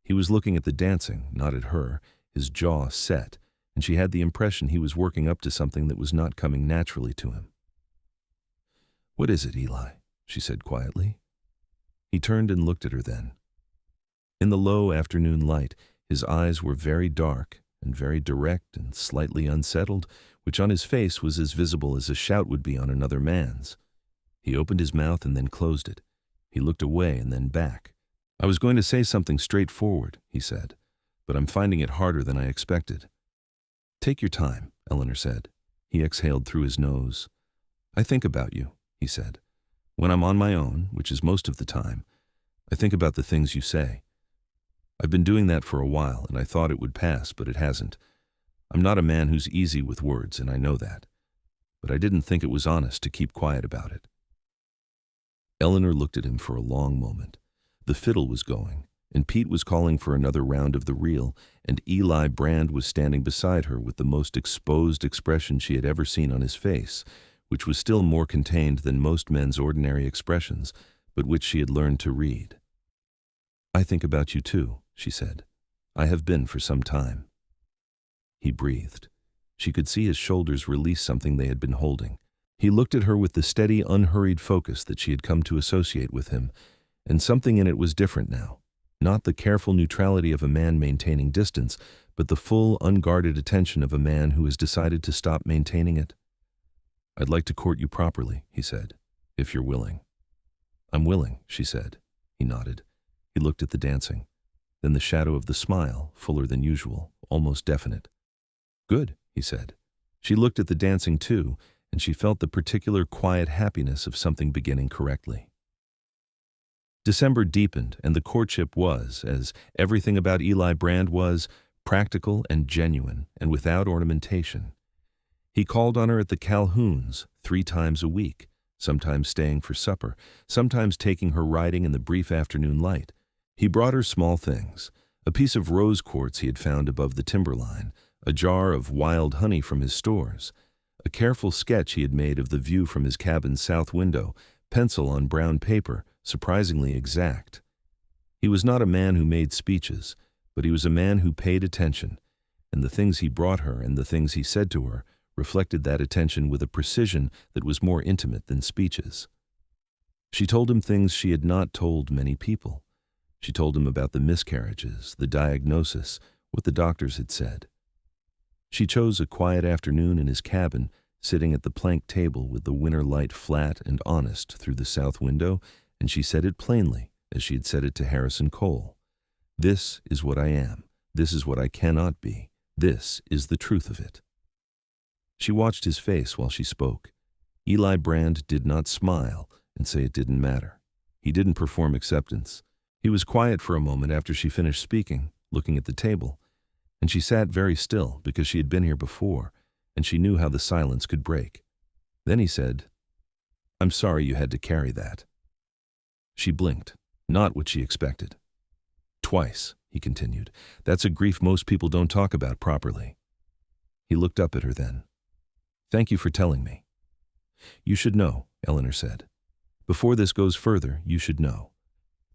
Speaker 1: He was looking at the dancing, not at her, his jaw set, and she had the impression he was working up to something that was not coming naturally to him. "What is it, Eli?" she said quietly. He turned and looked at her then. In the low afternoon light, his eyes were very dark and very direct and slightly unsettled, which on his face was as visible as a shout would be on another man's. He opened his mouth and then closed it. He looked away and then back. "I was going to say something straightforward," he said, "but I'm finding it harder than I expected." "Take your time," Eleanor said. He exhaled through his nose. "I think about you," he said. "When I'm on my own, which is most of the time, I think about the things you say. I've been doing that for a while, and I thought it would pass, but it hasn't. I'm not a man who's easy with words, and I know that. But I didn't think it was honest to keep quiet about it." Eleanor looked at him for a long moment. The fiddle was going, and Pete was calling for another round of the reel, and Eli Brand was standing beside her with the most exposed expression she had ever seen on his face, which was still more contained than most men's ordinary expressions, but which she had learned to read. "I think about you too," she said. "I have been for some time." He breathed. She could see his shoulders release something they had been holding. He looked at her with the steady, unhurried focus that she had come to associate with him, and something in it was different now. Not the careful neutrality of a man maintaining distance, but the full, unguarded attention of a man who has decided to stop maintaining it. "I'd like to court you properly," he said, "if you're willing." "I'm willing," she said. He nodded. He looked at the dancing. Then the shadow of the smile, fuller than usual, almost definite. "Good," he said. She looked at the dancing too, and she felt the particular quiet happiness of something beginning correctly. December deepened, and the courtship was, as everything about Eli Brand was, practical and genuine, and without ornamentation. He called on her at the Calhouns 3 times a week, sometimes staying for supper, sometimes taking her riding in the brief afternoon light. He brought her small things, a piece of rose quartz he had found above the timberline, a jar of wild honey from his stores, a careful sketch he had made of the view from his cabin's south window, pencil on brown paper, surprisingly exact. He was not a man who made speeches, but he was a man who paid attention, and the things he brought her and the things he said to her reflected that attention with a precision that was more intimate than speeches. She told him things she had not told many people. She told him about the miscarriages, the diagnosis, what the doctors had said. She chose a quiet afternoon in his cabin, sitting at the plank table with the winter light flat and honest through the south window, and she said it plainly, as she had said it to Harrison Cole. This is what I am. This is what I cannot be. This is the truth of it. She watched his face while she spoke. Eli Brand did not smile and say it didn't matter. He didn't perform acceptance. He was quiet for a moment after she finished speaking, looking at the table, and she sat very still because she had been here before, and she knew how the silence could break. Then he said, "I'm sorry you had to carry that." She blinked, not what she expected. "Twice," he continued. "That's a grief most people don't talk about properly." He looked up at her then. "Thank you for telling me." "You should know," Eleanor said. "Before this goes further, you should know.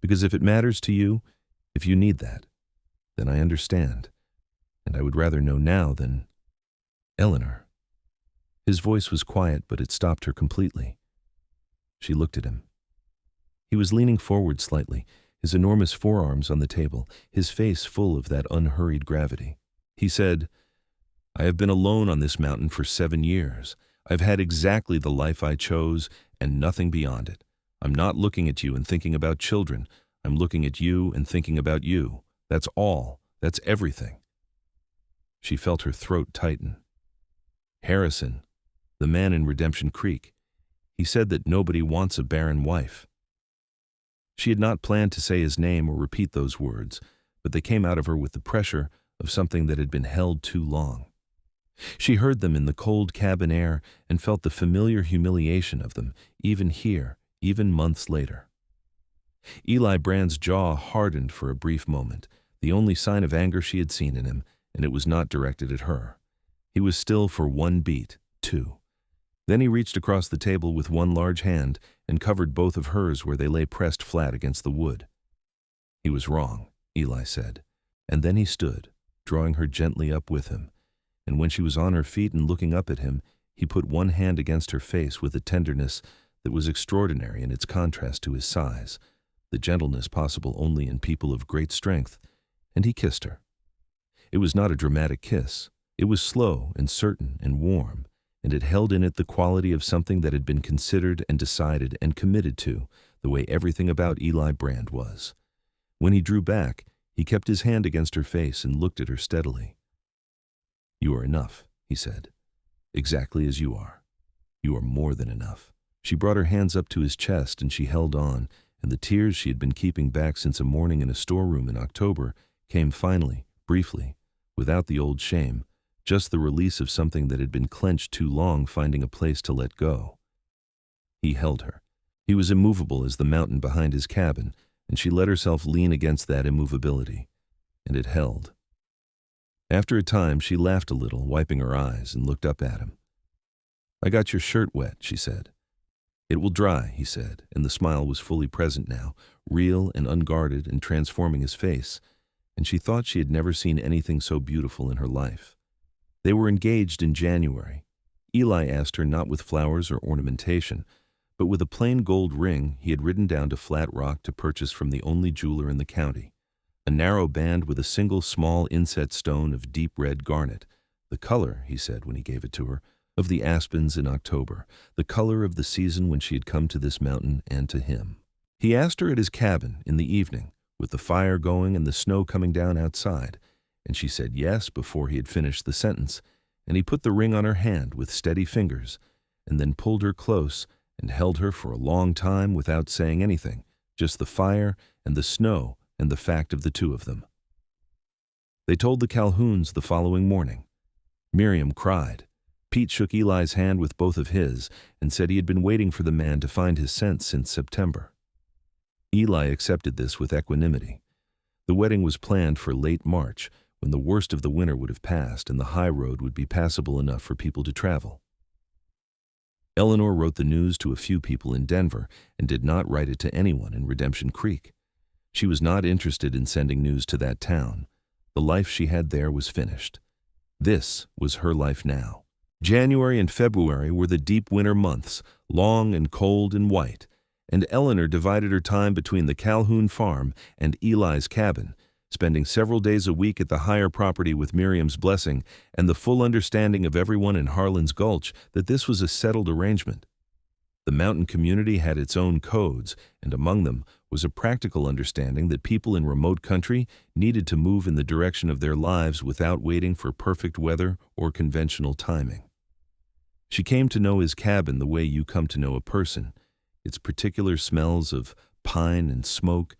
Speaker 1: Because if it matters to you, if you need that, then I understand. And I would rather know now than—" "Eleanor." His voice was quiet, but it stopped her completely. She looked at him. He was leaning forward slightly, his enormous forearms on the table, his face full of that unhurried gravity. He said, "I have been alone on this mountain for 7 years. I've had exactly the life I chose and nothing beyond it. I'm not looking at you and thinking about children. I'm looking at you and thinking about you. That's all. That's everything." She felt her throat tighten. "Harrison, the man in Redemption Creek, he said that nobody wants a barren wife." She had not planned to say his name or repeat those words, but they came out of her with the pressure of something that had been held too long. She heard them in the cold cabin air and felt the familiar humiliation of them, even here, even months later. Eli Brand's jaw hardened for a brief moment, the only sign of anger she had seen in him, and it was not directed at her. He was still for 1 beat, 2. Then he reached across the table with one large hand and covered both of hers where they lay pressed flat against the wood. He was wrong, Eli said, and then he stood, drawing her gently up with him, and when she was on her feet and looking up at him, he put one hand against her face with a tenderness that was extraordinary in its contrast to his size, the gentleness possible only in people of great strength, and he kissed her. It was not a dramatic kiss. It was slow and certain and warm, and it held in it the quality of something that had been considered and decided and committed to, the way everything about Eli Brand was. When he drew back, he kept his hand against her face and looked at her steadily. "You are enough," he said, "exactly as you are. You are more than enough." She brought her hands up to his chest and she held on, and the tears she had been keeping back since a morning in a storeroom in October came finally, briefly, without the old shame, just the release of something that had been clenched too long finding a place to let go. He held her. He was immovable as the mountain behind his cabin, and she let herself lean against that immovability, and it held. After a time, she laughed a little, wiping her eyes, and looked up at him. "I got your shirt wet," she said. "It will dry," he said, and the smile was fully present now, real and unguarded and transforming his face, and she thought she had never seen anything so beautiful in her life. They were engaged in January. Eli asked her not with flowers or ornamentation, but with a plain gold ring he had ridden down to Flat Rock to purchase from the only jeweler in the county, a narrow band with a single small inset stone of deep red garnet, the color, he said when he gave it to her, of the aspens in October, the color of the season when she had come to this mountain and to him. He asked her at his cabin in the evening, with the fire going and the snow coming down outside, and she said yes before he had finished the sentence, and he put the ring on her hand with steady fingers, and then pulled her close and held her for a long time without saying anything, just the fire and the snow and the fact of the two of them. They told the Calhouns the following morning. Miriam cried. Pete shook Eli's hand with both of his and said he had been waiting for the man to find his scent since September. Eli accepted this with equanimity. The wedding was planned for late March, when the worst of the winter would have passed and the high road would be passable enough for people to travel. Eleanor wrote the news to a few people in Denver and did not write it to anyone in Redemption Creek. She was not interested in sending news to that town. The life she had there was finished. This was her life now. January and February were the deep winter months, long and cold and white, and Eleanor divided her time between the Calhoun farm and Eli's cabin, spending several days a week at the higher property with Miriam's blessing and the full understanding of everyone in Harlan's Gulch that this was a settled arrangement. The mountain community had its own codes, and among them was a practical understanding that people in remote country needed to move in the direction of their lives without waiting for perfect weather or conventional timing. She came to know his cabin the way you come to know a person, its particular smells of pine and smoke,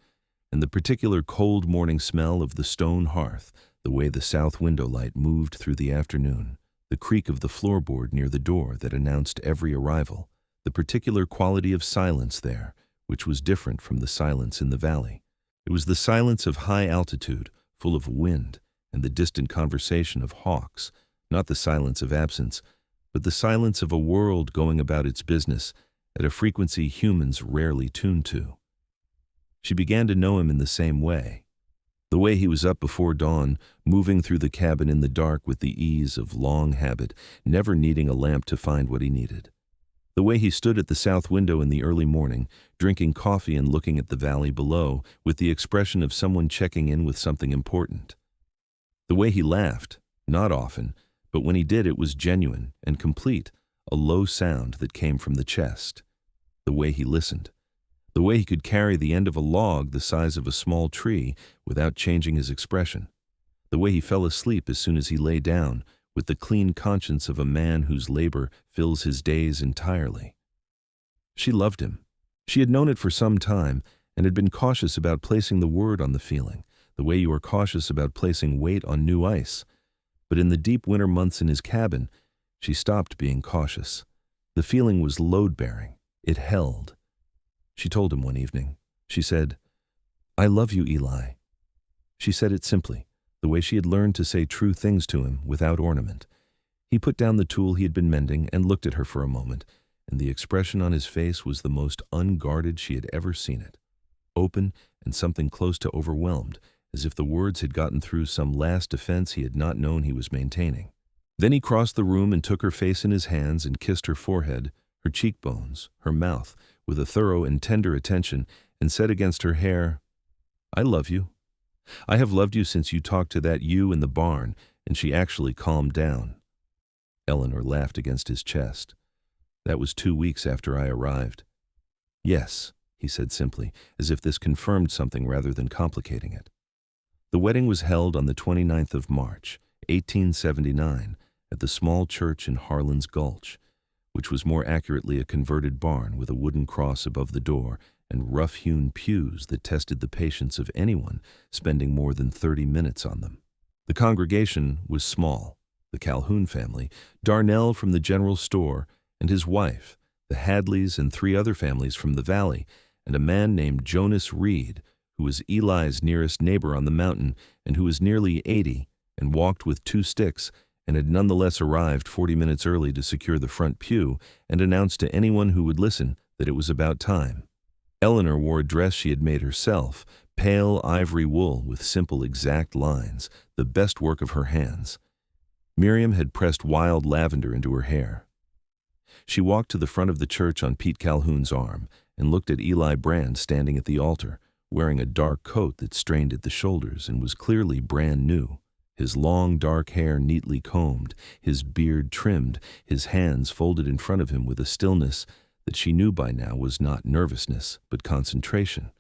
Speaker 1: and the particular cold morning smell of the stone hearth, the way the south window light moved through the afternoon, the creak of the floorboard near the door that announced every arrival, the particular quality of silence there, which was different from the silence in the valley. It was the silence of high altitude, full of wind, and the distant conversation of hawks, not the silence of absence, but the silence of a world going about its business at a frequency humans rarely tune to. She began to know him in the same way. The way he was up before dawn, moving through the cabin in the dark with the ease of long habit, never needing a lamp to find what he needed. The way he stood at the south window in the early morning, drinking coffee and looking at the valley below with the expression of someone checking in with something important. The way he laughed, not often, but when he did it was genuine and complete, a low sound that came from the chest. The way he listened. The way he could carry the end of a log the size of a small tree without changing his expression. The way he fell asleep as soon as he lay down, with the clean conscience of a man whose labor fills his days entirely. She loved him. She had known it for some time and had been cautious about placing the word on the feeling, the way you are cautious about placing weight on new ice. But in the deep winter months in his cabin, she stopped being cautious. The feeling was load-bearing. It held. She told him one evening. She said, "I love you, Eli." She said it simply, the way she had learned to say true things to him without ornament. He put down the tool he had been mending and looked at her for a moment, and the expression on his face was the most unguarded she had ever seen it. Open and something close to overwhelmed, as if the words had gotten through some last defense he had not known he was maintaining. Then he crossed the room and took her face in his hands and kissed her forehead, her cheekbones, her mouth, with a thorough and tender attention, and said against her hair, "I love you. I have loved you since you talked to that you in the barn," and she actually calmed down. Eleanor laughed against his chest. "That was 2 weeks after I arrived." "Yes," he said simply, as if this confirmed something rather than complicating it. The wedding was held on the 29th of March, 1879, at the small church in Harlan's Gulch, which was more accurately a converted barn with a wooden cross above the door and rough-hewn pews that tested the patience of anyone spending more than 30 minutes on them. The congregation was small. The Calhoun family, Darnell from the general store, and his wife, the Hadleys and 3 other families from the valley, and a man named Jonas Reed, who was Eli's nearest neighbor on the mountain and who was nearly 80 and walked with 2 sticks and had nonetheless arrived 40 minutes early to secure the front pew and announce to anyone who would listen that it was about time. Eleanor wore a dress she had made herself, pale ivory wool with simple exact lines, the best work of her hands. Miriam had pressed wild lavender into her hair. She walked to the front of the church on Pete Calhoun's arm and looked at Eli Brand standing at the altar, wearing a dark coat that strained at the shoulders and was clearly brand new, his long dark hair neatly combed, his beard trimmed, his hands folded in front of him with a stillness that she knew by now was not nervousness, but concentration,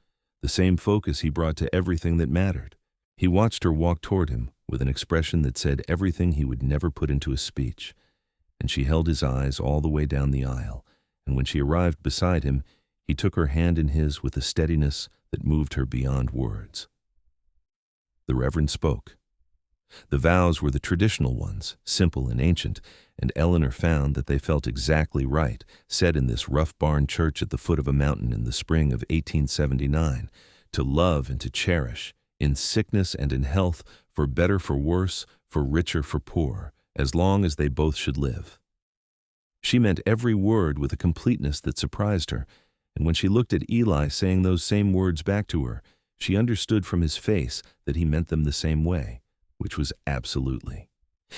Speaker 1: the same focus he brought to everything that mattered. He watched her walk toward him with an expression that said everything he would never put into a speech, and she held his eyes all the way down the aisle, and when she arrived beside him, he took her hand in his with a steadiness that moved her beyond words. The Reverend spoke. The vows were the traditional ones, simple and ancient, and Eleanor found that they felt exactly right, said in this rough barn church at the foot of a mountain in the spring of 1879, to love and to cherish, in sickness and in health, for better for worse, for richer for poor, as long as they both should live. She meant every word with a completeness that surprised her, and when she looked at Eli saying those same words back to her, she understood from his face that he meant them the same way, which was absolutely.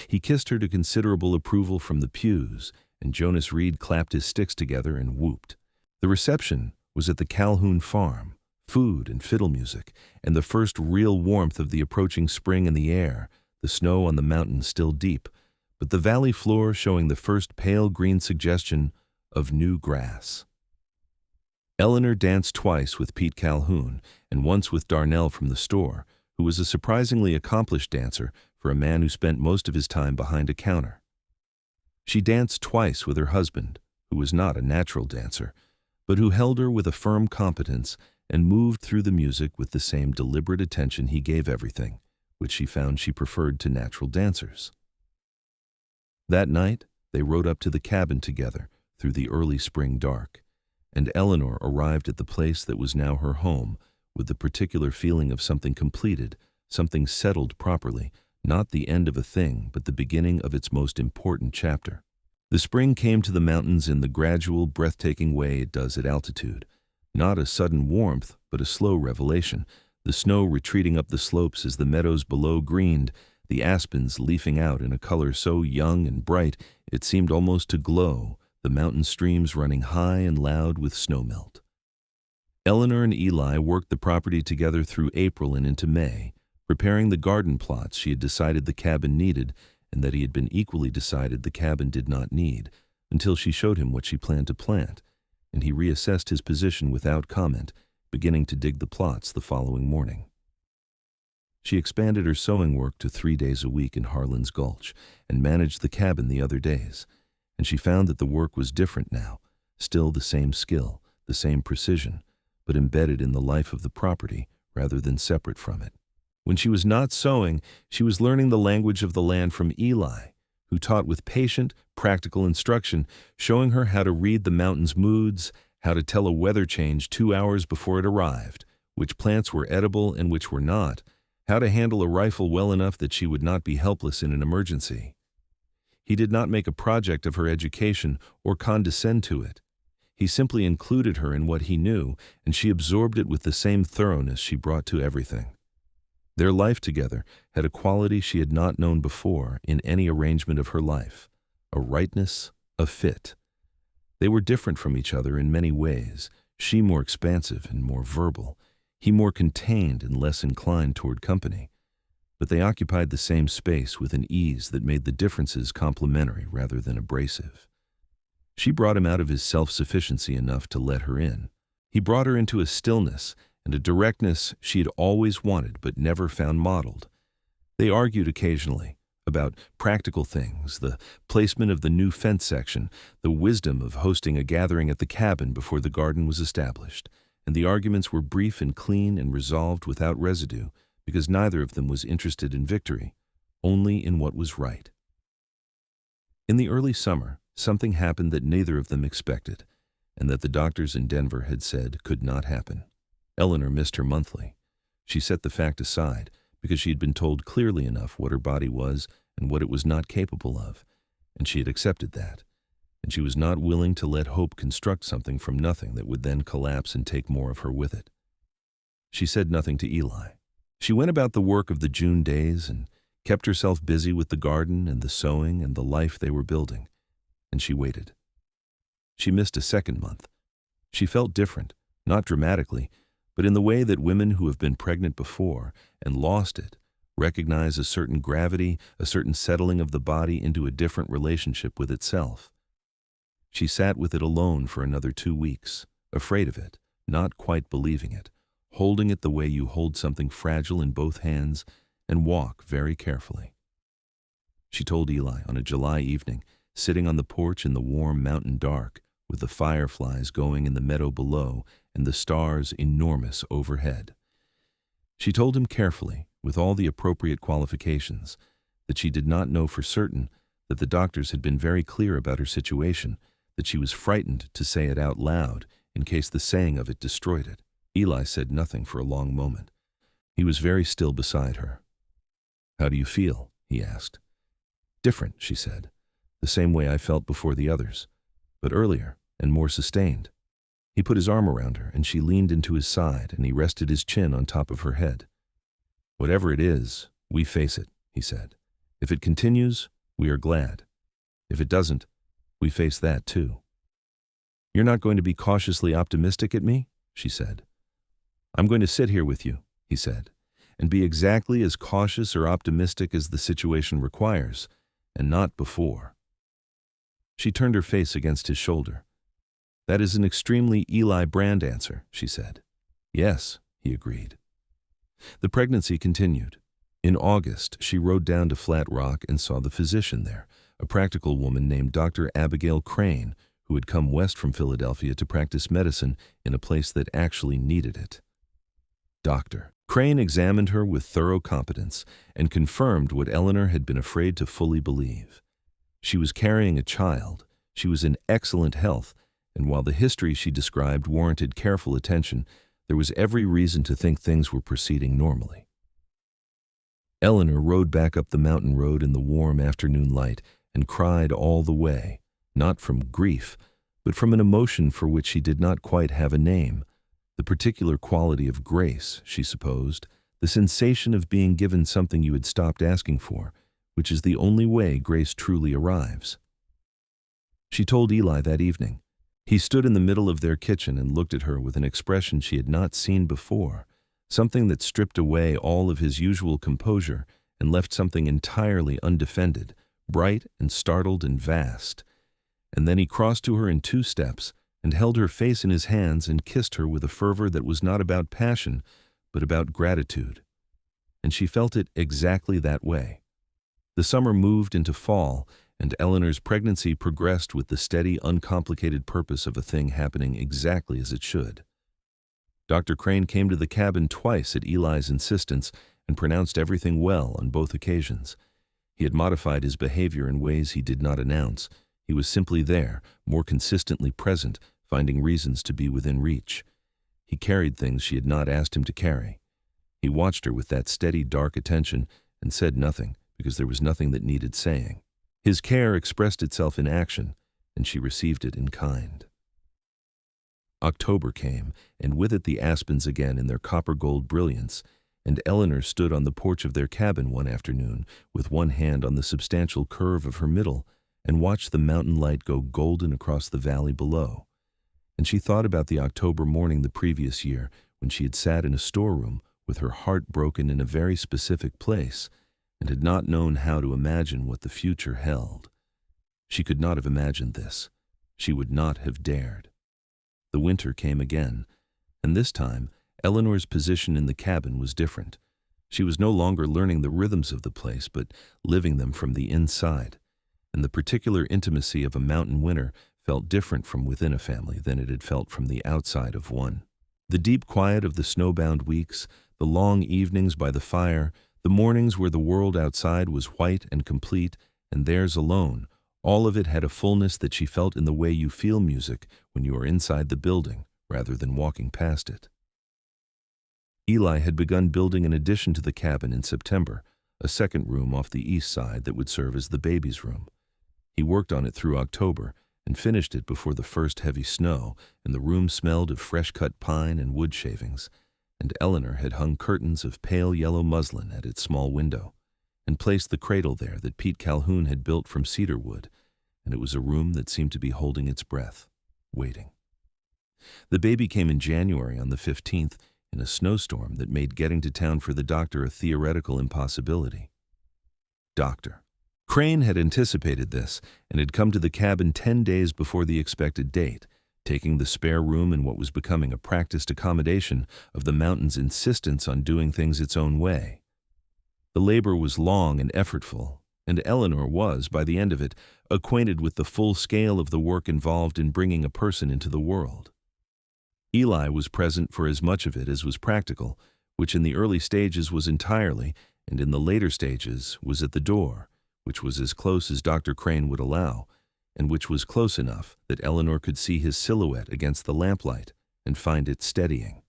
Speaker 1: He kissed her to considerable approval from the pews, and Jonas Reed clapped his sticks together and whooped. The reception was at the Calhoun farm, food and fiddle music, and the first real warmth of the approaching spring in the air, the snow on the mountain still deep, but the valley floor showing the first pale green suggestion of new grass. Eleanor danced twice with Pete Calhoun and once with Darnell from the store, who was a surprisingly accomplished dancer for a man who spent most of his time behind a counter. She danced twice with her husband, who was not a natural dancer, but who held her with a firm competence and moved through the music with the same deliberate attention he gave everything, which she found she preferred to natural dancers. That night, they rode up to the cabin together through the early spring dark, and Eleanor arrived at the place that was now her home with the particular feeling of something completed, something settled properly, not the end of a thing, but the beginning of its most important chapter. The spring came to the mountains in the gradual, breathtaking way it does at altitude. Not a sudden warmth, but a slow revelation, the snow retreating up the slopes as the meadows below greened, the aspens leafing out in a color so young and bright it seemed almost to glow, the mountain streams running high and loud with snowmelt. Eleanor and Eli worked the property together through April and into May, preparing the garden plots she had decided the cabin needed and that he had been equally decided the cabin did not need, until she showed him what she planned to plant, and he reassessed his position without comment, beginning to dig the plots the following morning. She expanded her sewing work to 3 days a week in Harlan's Gulch and managed the cabin the other days, and she found that the work was different now, still the same skill, the same precision, but embedded in the life of the property rather than separate from it. When she was not sewing, she was learning the language of the land from Eli, who taught with patient, practical instruction, showing her how to read the mountain's moods, how to tell a weather change 2 hours before it arrived, which plants were edible and which were not, how to handle a rifle well enough that she would not be helpless in an emergency. He did not make a project of her education or condescend to it. He simply included her in what he knew, and she absorbed it with the same thoroughness she brought to everything. Their life together had a quality she had not known before in any arrangement of her life, a rightness, a fit. They were different from each other in many ways, she more expansive and more verbal, he more contained and less inclined toward company. But they occupied the same space with an ease that made the differences complementary rather than abrasive. She brought him out of his self-sufficiency enough to let her in. He brought her into a stillness and a directness she had always wanted but never found modeled. They argued occasionally about practical things, the placement of the new fence section, the wisdom of hosting a gathering at the cabin before the garden was established, and the arguments were brief and clean and resolved without residue, because neither of them was interested in victory, only in what was right. In the early summer, something happened that neither of them expected, and that the doctors in Denver had said could not happen. Eleanor missed her monthly. She set the fact aside, because she had been told clearly enough what her body was and what it was not capable of, and she had accepted that, and she was not willing to let hope construct something from nothing that would then collapse and take more of her with it. She said nothing to Eli. She went about the work of the June days and kept herself busy with the garden and the sewing and the life they were building, and she waited. She missed a second month. She felt different, not dramatically, but in the way that women who have been pregnant before and lost it recognize a certain gravity, a certain settling of the body into a different relationship with itself. She sat with it alone for another 2 weeks, afraid of it, not quite believing it, holding it the way you hold something fragile in both hands and walk very carefully. She told Eli on a July evening, sitting on the porch in the warm mountain dark, with the fireflies going in the meadow below and the stars enormous overhead. She told him carefully, with all the appropriate qualifications, that she did not know for certain, that the doctors had been very clear about her situation, that she was frightened to say it out loud in case the saying of it destroyed it. Eli said nothing for a long moment. He was very still beside her. "How do you feel?" he asked. "Different," she said. "The same way I felt before the others, but earlier and more sustained." He put his arm around her, and she leaned into his side, and he rested his chin on top of her head. "Whatever it is, we face it," he said. "If it continues, we are glad. If it doesn't, we face that too." "You're not going to be cautiously optimistic at me?" she said. "I'm going to sit here with you," he said, "and be exactly as cautious or optimistic as the situation requires, and not before." She turned her face against his shoulder. "That is an extremely Eli Brand answer," she said. "Yes," he agreed. The pregnancy continued. In August, she rode down to Flat Rock and saw the physician there, a practical woman named Dr. Abigail Crane, who had come west from Philadelphia to practice medicine in a place that actually needed it. Dr. Crane examined her with thorough competence and confirmed what Eleanor had been afraid to fully believe. She was carrying a child, she was in excellent health, and while the history she described warranted careful attention, there was every reason to think things were proceeding normally. Eleanor rode back up the mountain road in the warm afternoon light and cried all the way, not from grief, but from an emotion for which she did not quite have a name, the particular quality of grace, she supposed, the sensation of being given something you had stopped asking for, which is the only way grace truly arrives. She told Eli that evening. He stood in the middle of their kitchen and looked at her with an expression she had not seen before, something that stripped away all of his usual composure and left something entirely undefended, bright and startled and vast. And then he crossed to her in 2 steps and held her face in his hands and kissed her with a fervor that was not about passion, but about gratitude. And she felt it exactly that way. The summer moved into fall, and Eleanor's pregnancy progressed with the steady, uncomplicated purpose of a thing happening exactly as it should. Dr. Crane came to the cabin twice at Eli's insistence and pronounced everything well on both occasions. He had modified his behavior in ways he did not announce. He was simply there, more consistently present, finding reasons to be within reach. He carried things she had not asked him to carry. He watched her with that steady, dark attention and said nothing, because there was nothing that needed saying. His care expressed itself in action, and she received it in kind. October came, and with it the aspens again in their copper-gold brilliance, and Eleanor stood on the porch of their cabin one afternoon, with one hand on the substantial curve of her middle, and watched the mountain light go golden across the valley below. And she thought about the October morning the previous year, when she had sat in a storeroom, with her heart broken in a very specific place, and had not known how to imagine what the future held. She could not have imagined this. She would not have dared. The winter came again, and this time Eleanor's position in the cabin was different. She was no longer learning the rhythms of the place, but living them from the inside, and the particular intimacy of a mountain winter felt different from within a family than it had felt from the outside of one. The deep quiet of the snowbound weeks, the long evenings by the fire, the mornings where the world outside was white and complete, and theirs alone, all of it had a fullness that she felt in the way you feel music when you are inside the building, rather than walking past it. Eli had begun building an addition to the cabin in September, a second room off the east side that would serve as the baby's room. He worked on it through October and finished it before the first heavy snow, and the room smelled of fresh-cut pine and wood shavings, and Eleanor had hung curtains of pale yellow muslin at its small window, and placed the cradle there that Pete Calhoun had built from cedar wood, and it was a room that seemed to be holding its breath, waiting. The baby came in January on the 15th in a snowstorm that made getting to town for the doctor a theoretical impossibility. Dr. Crane had anticipated this and had come to the cabin 10 days before the expected date, taking the spare room in what was becoming a practiced accommodation of the mountain's insistence on doing things its own way. The labor was long and effortful, and Eleanor was, by the end of it, acquainted with the full scale of the work involved in bringing a person into the world. Eli was present for as much of it as was practical, which in the early stages was entirely, and in the later stages was at the door, which was as close as Dr. Crane would allow, and which was close enough that Eleanor could see his silhouette against the lamplight and find it steadying.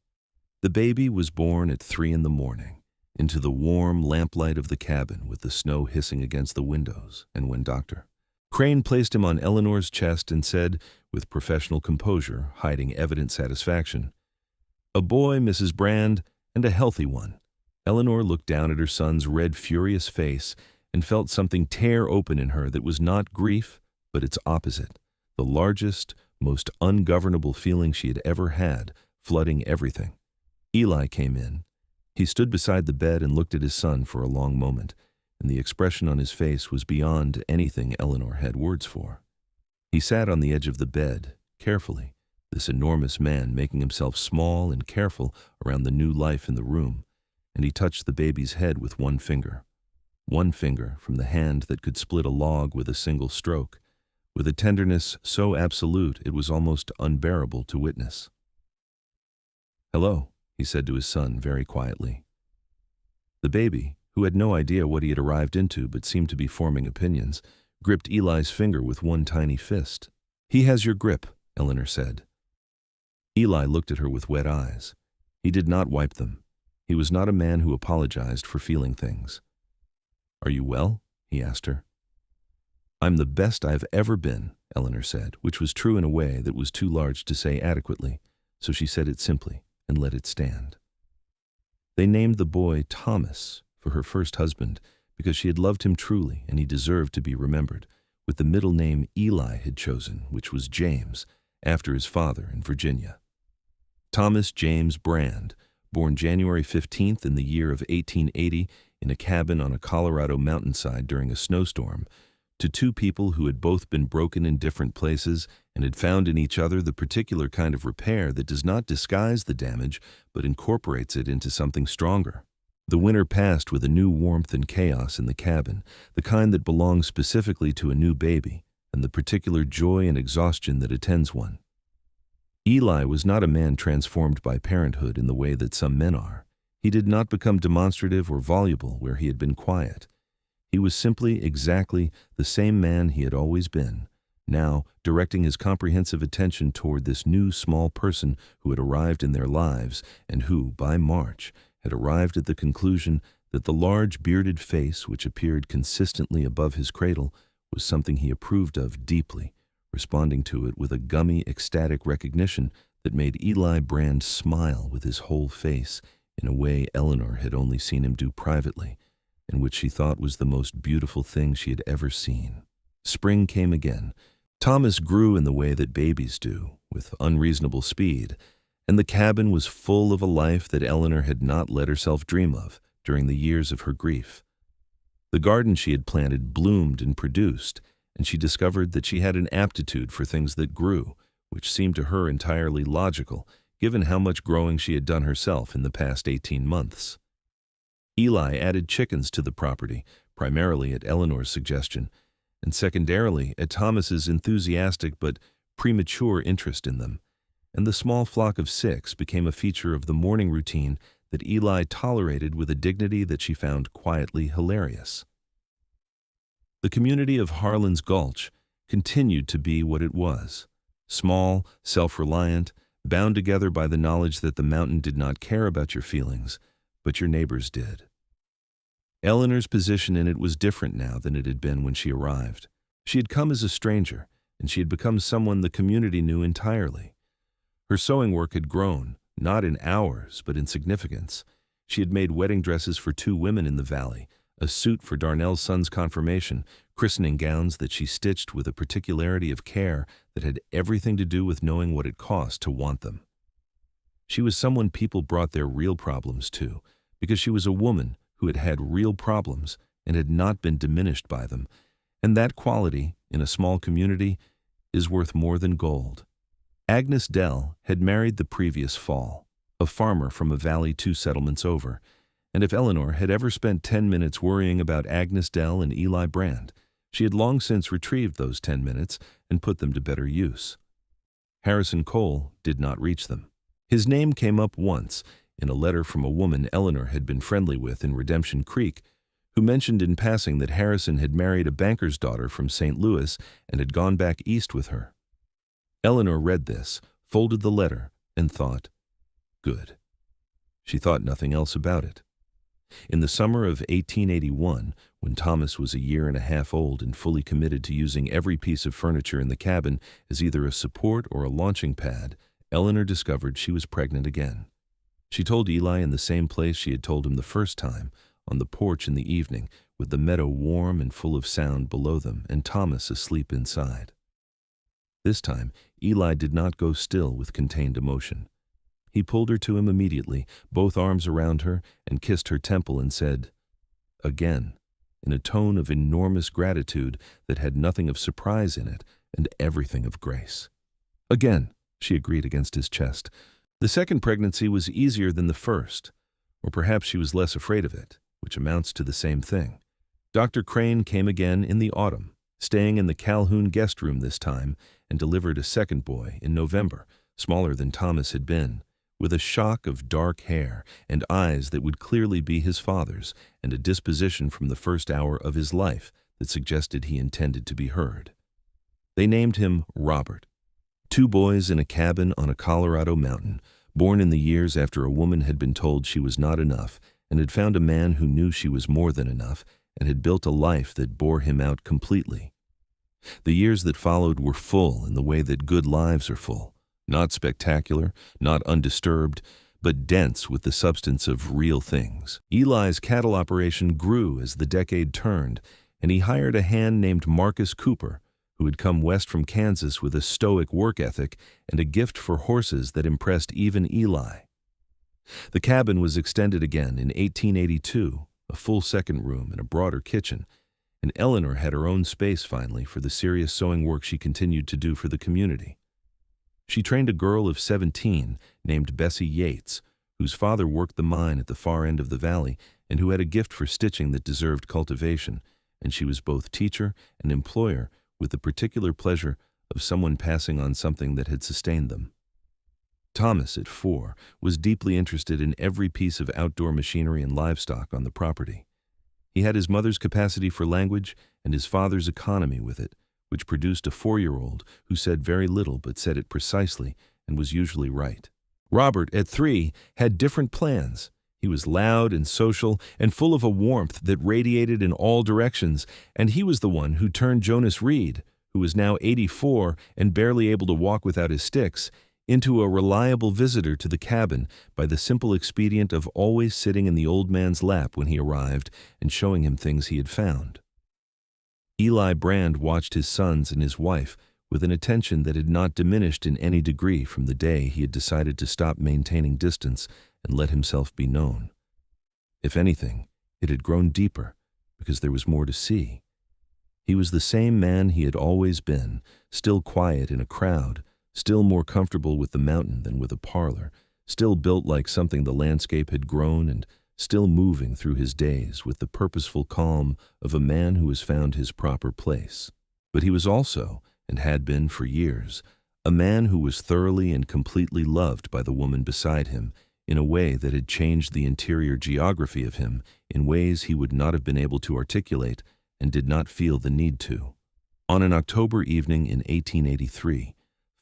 Speaker 1: The baby was born at 3 a.m, into the warm lamplight of the cabin with the snow hissing against the windows, and when Dr. Crane placed him on Eleanor's chest and said, with professional composure, hiding evident satisfaction, "A boy, Mrs. Brand, and a healthy one." Eleanor looked down at her son's red, furious face and felt something tear open in her that was not grief, but its opposite, the largest, most ungovernable feeling she had ever had, flooding everything. Eli came in. He stood beside the bed and looked at his son for a long moment, and the expression on his face was beyond anything Eleanor had words for. He sat on the edge of the bed, carefully, this enormous man making himself small and careful around the new life in the room, and he touched the baby's head with one finger from the hand that could split a log with a single stroke, with a tenderness so absolute it was almost unbearable to witness. "Hello," he said to his son very quietly. The baby, who had no idea what he had arrived into but seemed to be forming opinions, gripped Eli's finger with one tiny fist. "He has your grip," Eleanor said. Eli looked at her with wet eyes. He did not wipe them. He was not a man who apologized for feeling things. "Are you well?" he asked her. "I'm the best I've ever been," Eleanor said, which was true in a way that was too large to say adequately, so she said it simply and let it stand. They named the boy Thomas for her first husband because she had loved him truly and he deserved to be remembered, with the middle name Eli had chosen, which was James, after his father in Virginia. Thomas James Brand, born January 15th in the year of 1880 in a cabin on a Colorado mountainside during a snowstorm, to two people who had both been broken in different places and had found in each other the particular kind of repair that does not disguise the damage but incorporates it into something stronger. The winter passed with a new warmth and chaos in the cabin, the kind that belongs specifically to a new baby, and the particular joy and exhaustion that attends one. Eli was not a man transformed by parenthood in the way that some men are. He did not become demonstrative or voluble where he had been quiet. He was simply exactly the same man he had always been, now directing his comprehensive attention toward this new small person who had arrived in their lives and who, by March, had arrived at the conclusion that the large bearded face which appeared consistently above his cradle was something he approved of deeply, responding to it with a gummy, ecstatic recognition that made Eli Brand smile with his whole face in a way Eleanor had only seen him do privately, and which she thought was the most beautiful thing she had ever seen. Spring came again. Thomas grew in the way that babies do, with unreasonable speed, and the cabin was full of a life that Eleanor had not let herself dream of during the years of her grief. The garden she had planted bloomed and produced, and she discovered that she had an aptitude for things that grew, which seemed to her entirely logical, given how much growing she had done herself in the past 18 months. Eli added chickens to the property, primarily at Eleanor's suggestion, and secondarily at Thomas's enthusiastic but premature interest in them, and the small flock of 6 became a feature of the morning routine that Eli tolerated with a dignity that she found quietly hilarious. The community of Harlan's Gulch continued to be what it was, small, self-reliant, bound together by the knowledge that the mountain did not care about your feelings, but your neighbors did. Eleanor's position in it was different now than it had been when she arrived. She had come as a stranger, and she had become someone the community knew entirely. Her sewing work had grown, not in hours, but in significance. She had made wedding dresses for 2 women in the valley, a suit for Darnell's son's confirmation, christening gowns that she stitched with a particularity of care that had everything to do with knowing what it cost to want them. She was someone people brought their real problems to, because she was a woman who had had real problems and had not been diminished by them, and that quality, in a small community, is worth more than gold. Agnes Dell had married the previous fall, a farmer from a valley 2 settlements over, and if Eleanor had ever spent 10 minutes worrying about Agnes Dell and Eli Brand, she had long since retrieved those 10 minutes and put them to better use. Harrison Cole did not reach them. His name came up once in a letter from a woman Eleanor had been friendly with in Redemption Creek, who mentioned in passing that Harrison had married a banker's daughter from St. Louis and had gone back east with her. Eleanor read this, folded the letter, and thought, good. She thought nothing else about it. In the summer of 1881, when Thomas was a year and a half old and fully committed to using every piece of furniture in the cabin as either a support or a launching pad, Eleanor discovered she was pregnant again. She told Eli in the same place she had told him the first time, on the porch in the evening, with the meadow warm and full of sound below them and Thomas asleep inside. This time, Eli did not go still with contained emotion. He pulled her to him immediately, both arms around her, and kissed her temple and said, "Again," in a tone of enormous gratitude that had nothing of surprise in it and everything of grace. "Again," she agreed against his chest. The second pregnancy was easier than the first, or perhaps she was less afraid of it, which amounts to the same thing. Dr. Crane came again in the autumn, staying in the Calhoun guest room this time, and delivered a second boy in November, smaller than Thomas had been, with a shock of dark hair and eyes that would clearly be his father's, and a disposition from the first hour of his life that suggested he intended to be heard. They named him Robert. 2 boys in a cabin on a Colorado mountain, born in the years after a woman had been told she was not enough and had found a man who knew she was more than enough and had built a life that bore him out completely. The years that followed were full in the way that good lives are full, not spectacular, not undisturbed, but dense with the substance of real things. Eli's cattle operation grew as the decade turned, and he hired a hand named Marcus Cooper, who had come west from Kansas with a stoic work ethic and a gift for horses that impressed even Eli. The cabin was extended again in 1882, a full second room and a broader kitchen, and Eleanor had her own space finally for the serious sewing work she continued to do for the community. She trained a girl of 17 named Bessie Yates, whose father worked the mine at the far end of the valley and who had a gift for stitching that deserved cultivation, and she was both teacher and employer with the particular pleasure of someone passing on something that had sustained them. Thomas, at 4, was deeply interested in every piece of outdoor machinery and livestock on the property. He had his mother's capacity for language and his father's economy with it, which produced a 4-year-old who said very little but said it precisely and was usually right. Robert, at 3, had different plans. He was loud and social and full of a warmth that radiated in all directions, and he was the one who turned Jonas Reed, who was now 84 and barely able to walk without his sticks, into a reliable visitor to the cabin by the simple expedient of always sitting in the old man's lap when he arrived and showing him things he had found. Eli Brand watched his sons and his wife with an attention that had not diminished in any degree from the day he had decided to stop maintaining distance and let himself be known. If anything, it had grown deeper, because there was more to see. He was the same man he had always been, still quiet in a crowd, still more comfortable with the mountain than with a parlor, still built like something the landscape had grown, and still moving through his days with the purposeful calm of a man who has found his proper place. But he was also, and had been for years, a man who was thoroughly and completely loved by the woman beside him in a way that had changed the interior geography of him in ways he would not have been able to articulate and did not feel the need to. On an October evening in 1883,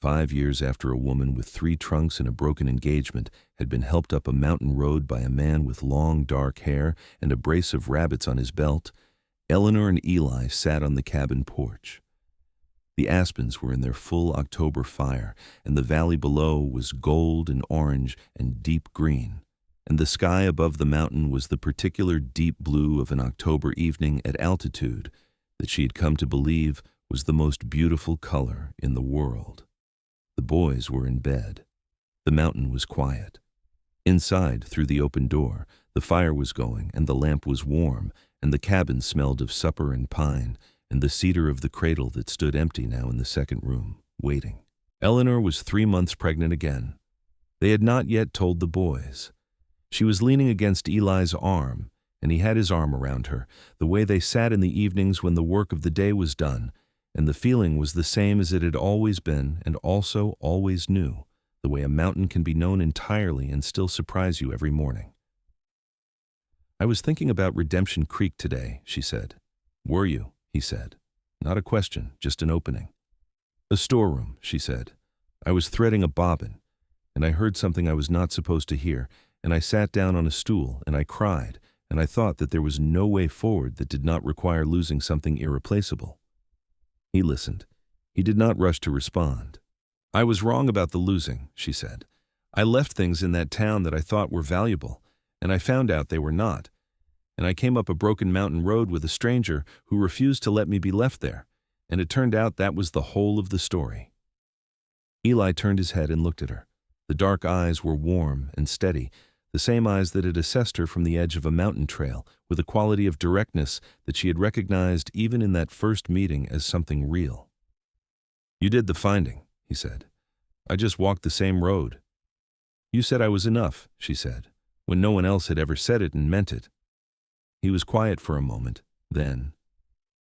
Speaker 1: 5 years after a woman with 3 trunks and a broken engagement had been helped up a mountain road by a man with long dark hair and a brace of rabbits on his belt, Eleanor and Eli sat on the cabin porch. The aspens were in their full October fire, and the valley below was gold and orange and deep green, and the sky above the mountain was the particular deep blue of an October evening at altitude that she had come to believe was the most beautiful color in the world. The boys were in bed. The mountain was quiet. Inside, through the open door, the fire was going, and the lamp was warm, and the cabin smelled of supper and pine, and the cedar of the cradle that stood empty now in the second room, waiting. Eleanor was 3 months pregnant again. They had not yet told the boys. She was leaning against Eli's arm, and he had his arm around her, the way they sat in the evenings when the work of the day was done, and the feeling was the same as it had always been and also always knew, the way a mountain can be known entirely and still surprise you every morning. "I was thinking about Redemption Creek today," she said. "Were you?" he said. Not a question, just an opening. "A storeroom," she said. "I was threading a bobbin, and I heard something I was not supposed to hear, and I sat down on a stool, and I cried, and I thought that there was no way forward that did not require losing something irreplaceable." He listened. He did not rush to respond. "I was wrong about the losing," she said. "I left things in that town that I thought were valuable, and I found out they were not. And I came up a broken mountain road with a stranger who refused to let me be left there, and it turned out that was the whole of the story." Eli turned his head and looked at her. The dark eyes were warm and steady, the same eyes that had assessed her from the edge of a mountain trail, with a quality of directness that she had recognized even in that first meeting as something real. "You did the finding," he said. "I just walked the same road." "You said I was enough," she said, when no one else had ever said it and meant it. He was quiet for a moment, then,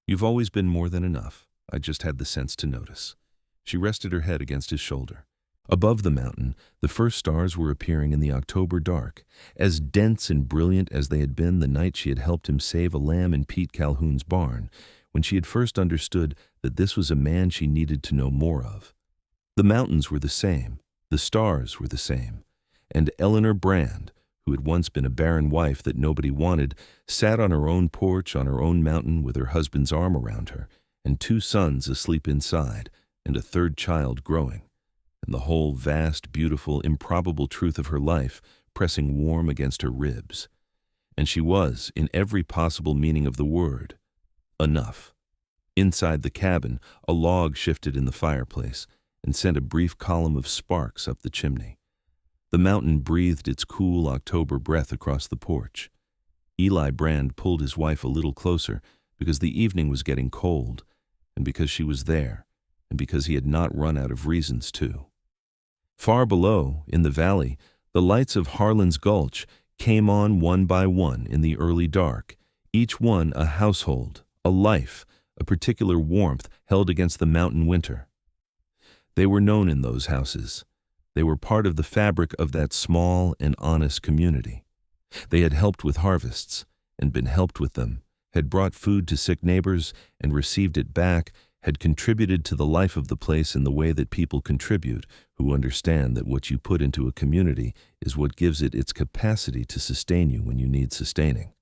Speaker 1: "You've always been more than enough. I just had the sense to notice." She rested her head against his shoulder. Above the mountain, the first stars were appearing in the October dark, as dense and brilliant as they had been the night she had helped him save a lamb in Pete Calhoun's barn, when she had first understood that this was a man she needed to know more of. The mountains were the same, the stars were the same, and Eleanor Brand, who had once been a barren wife that nobody wanted, sat on her own porch on her own mountain with her husband's arm around her, and 2 sons asleep inside, and a 3rd child growing, and the whole vast, beautiful, improbable truth of her life pressing warm against her ribs. And she was, in every possible meaning of the word, enough. Inside the cabin, a log shifted in the fireplace and sent a brief column of sparks up the chimney. The mountain breathed its cool October breath across the porch. Eli Brand pulled his wife a little closer because the evening was getting cold, and because she was there, and because he had not run out of reasons to. Far below, in the valley, the lights of Harlan's Gulch came on one by one in the early dark, each one a household, a life, a particular warmth held against the mountain winter. They were known in those houses. They were part of the fabric of that small and honest community. They had helped with harvests, and been helped with them, had brought food to sick neighbors and received it back, had contributed to the life of the place in the way that people contribute, who understand that what you put into a community is what gives it its capacity to sustain you when you need sustaining.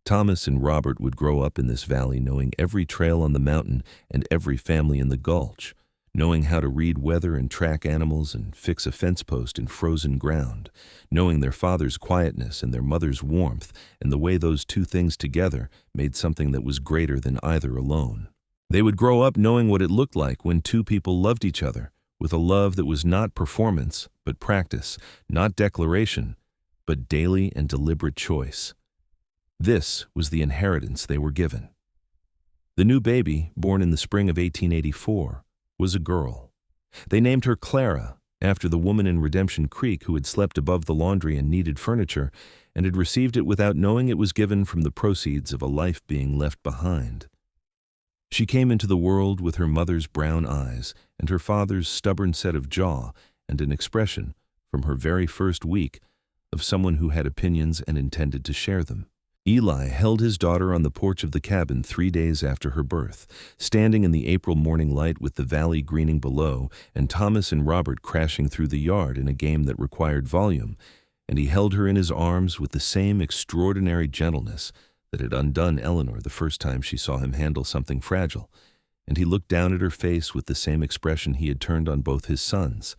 Speaker 1: Thomas and Robert would grow up in this valley knowing every trail on the mountain and every family in the gulch, knowing how to read weather and track animals and fix a fence post in frozen ground, knowing their father's quietness and their mother's warmth and the way those 2 things together made something that was greater than either alone. They would grow up knowing what it looked like when 2 people loved each other, with a love that was not performance, but practice, not declaration, but daily and deliberate choice. This was the inheritance they were given. The new baby, born in the spring of 1884, was a girl. They named her Clara, after the woman in Redemption Creek who had slept above the laundry and needed furniture, and had received it without knowing it was given from the proceeds of a life being left behind. She came into the world with her mother's brown eyes and her father's stubborn set of jaw and an expression, from her very first week, of someone who had opinions and intended to share them. Eli held his daughter on the porch of the cabin 3 days after her birth, standing in the April morning light with the valley greening below and Thomas and Robert crashing through the yard in a game that required volume, and he held her in his arms with the same extraordinary gentleness that had undone Eleanor the first time she saw him handle something fragile, and he looked down at her face with the same expression he had turned on both his sons,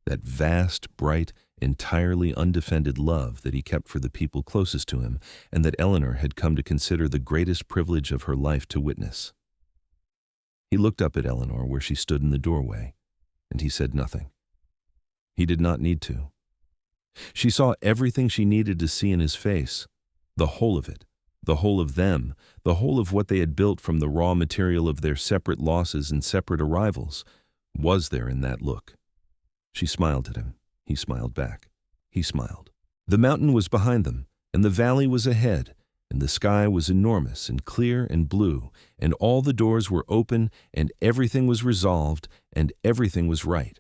Speaker 1: that vast, bright, entirely undefended love that he kept for the people closest to him and that Eleanor had come to consider the greatest privilege of her life to witness. He looked up at Eleanor where she stood in the doorway, and he said nothing. He did not need to. She saw everything she needed to see in his face, the whole of it, the whole of them, the whole of what they had built from the raw material of their separate losses and separate arrivals, was there in that look. She smiled at him. He smiled back. He smiled. The mountain was behind them, and the valley was ahead, and the sky was enormous and clear and blue, and all the doors were open, and everything was resolved, and everything was right.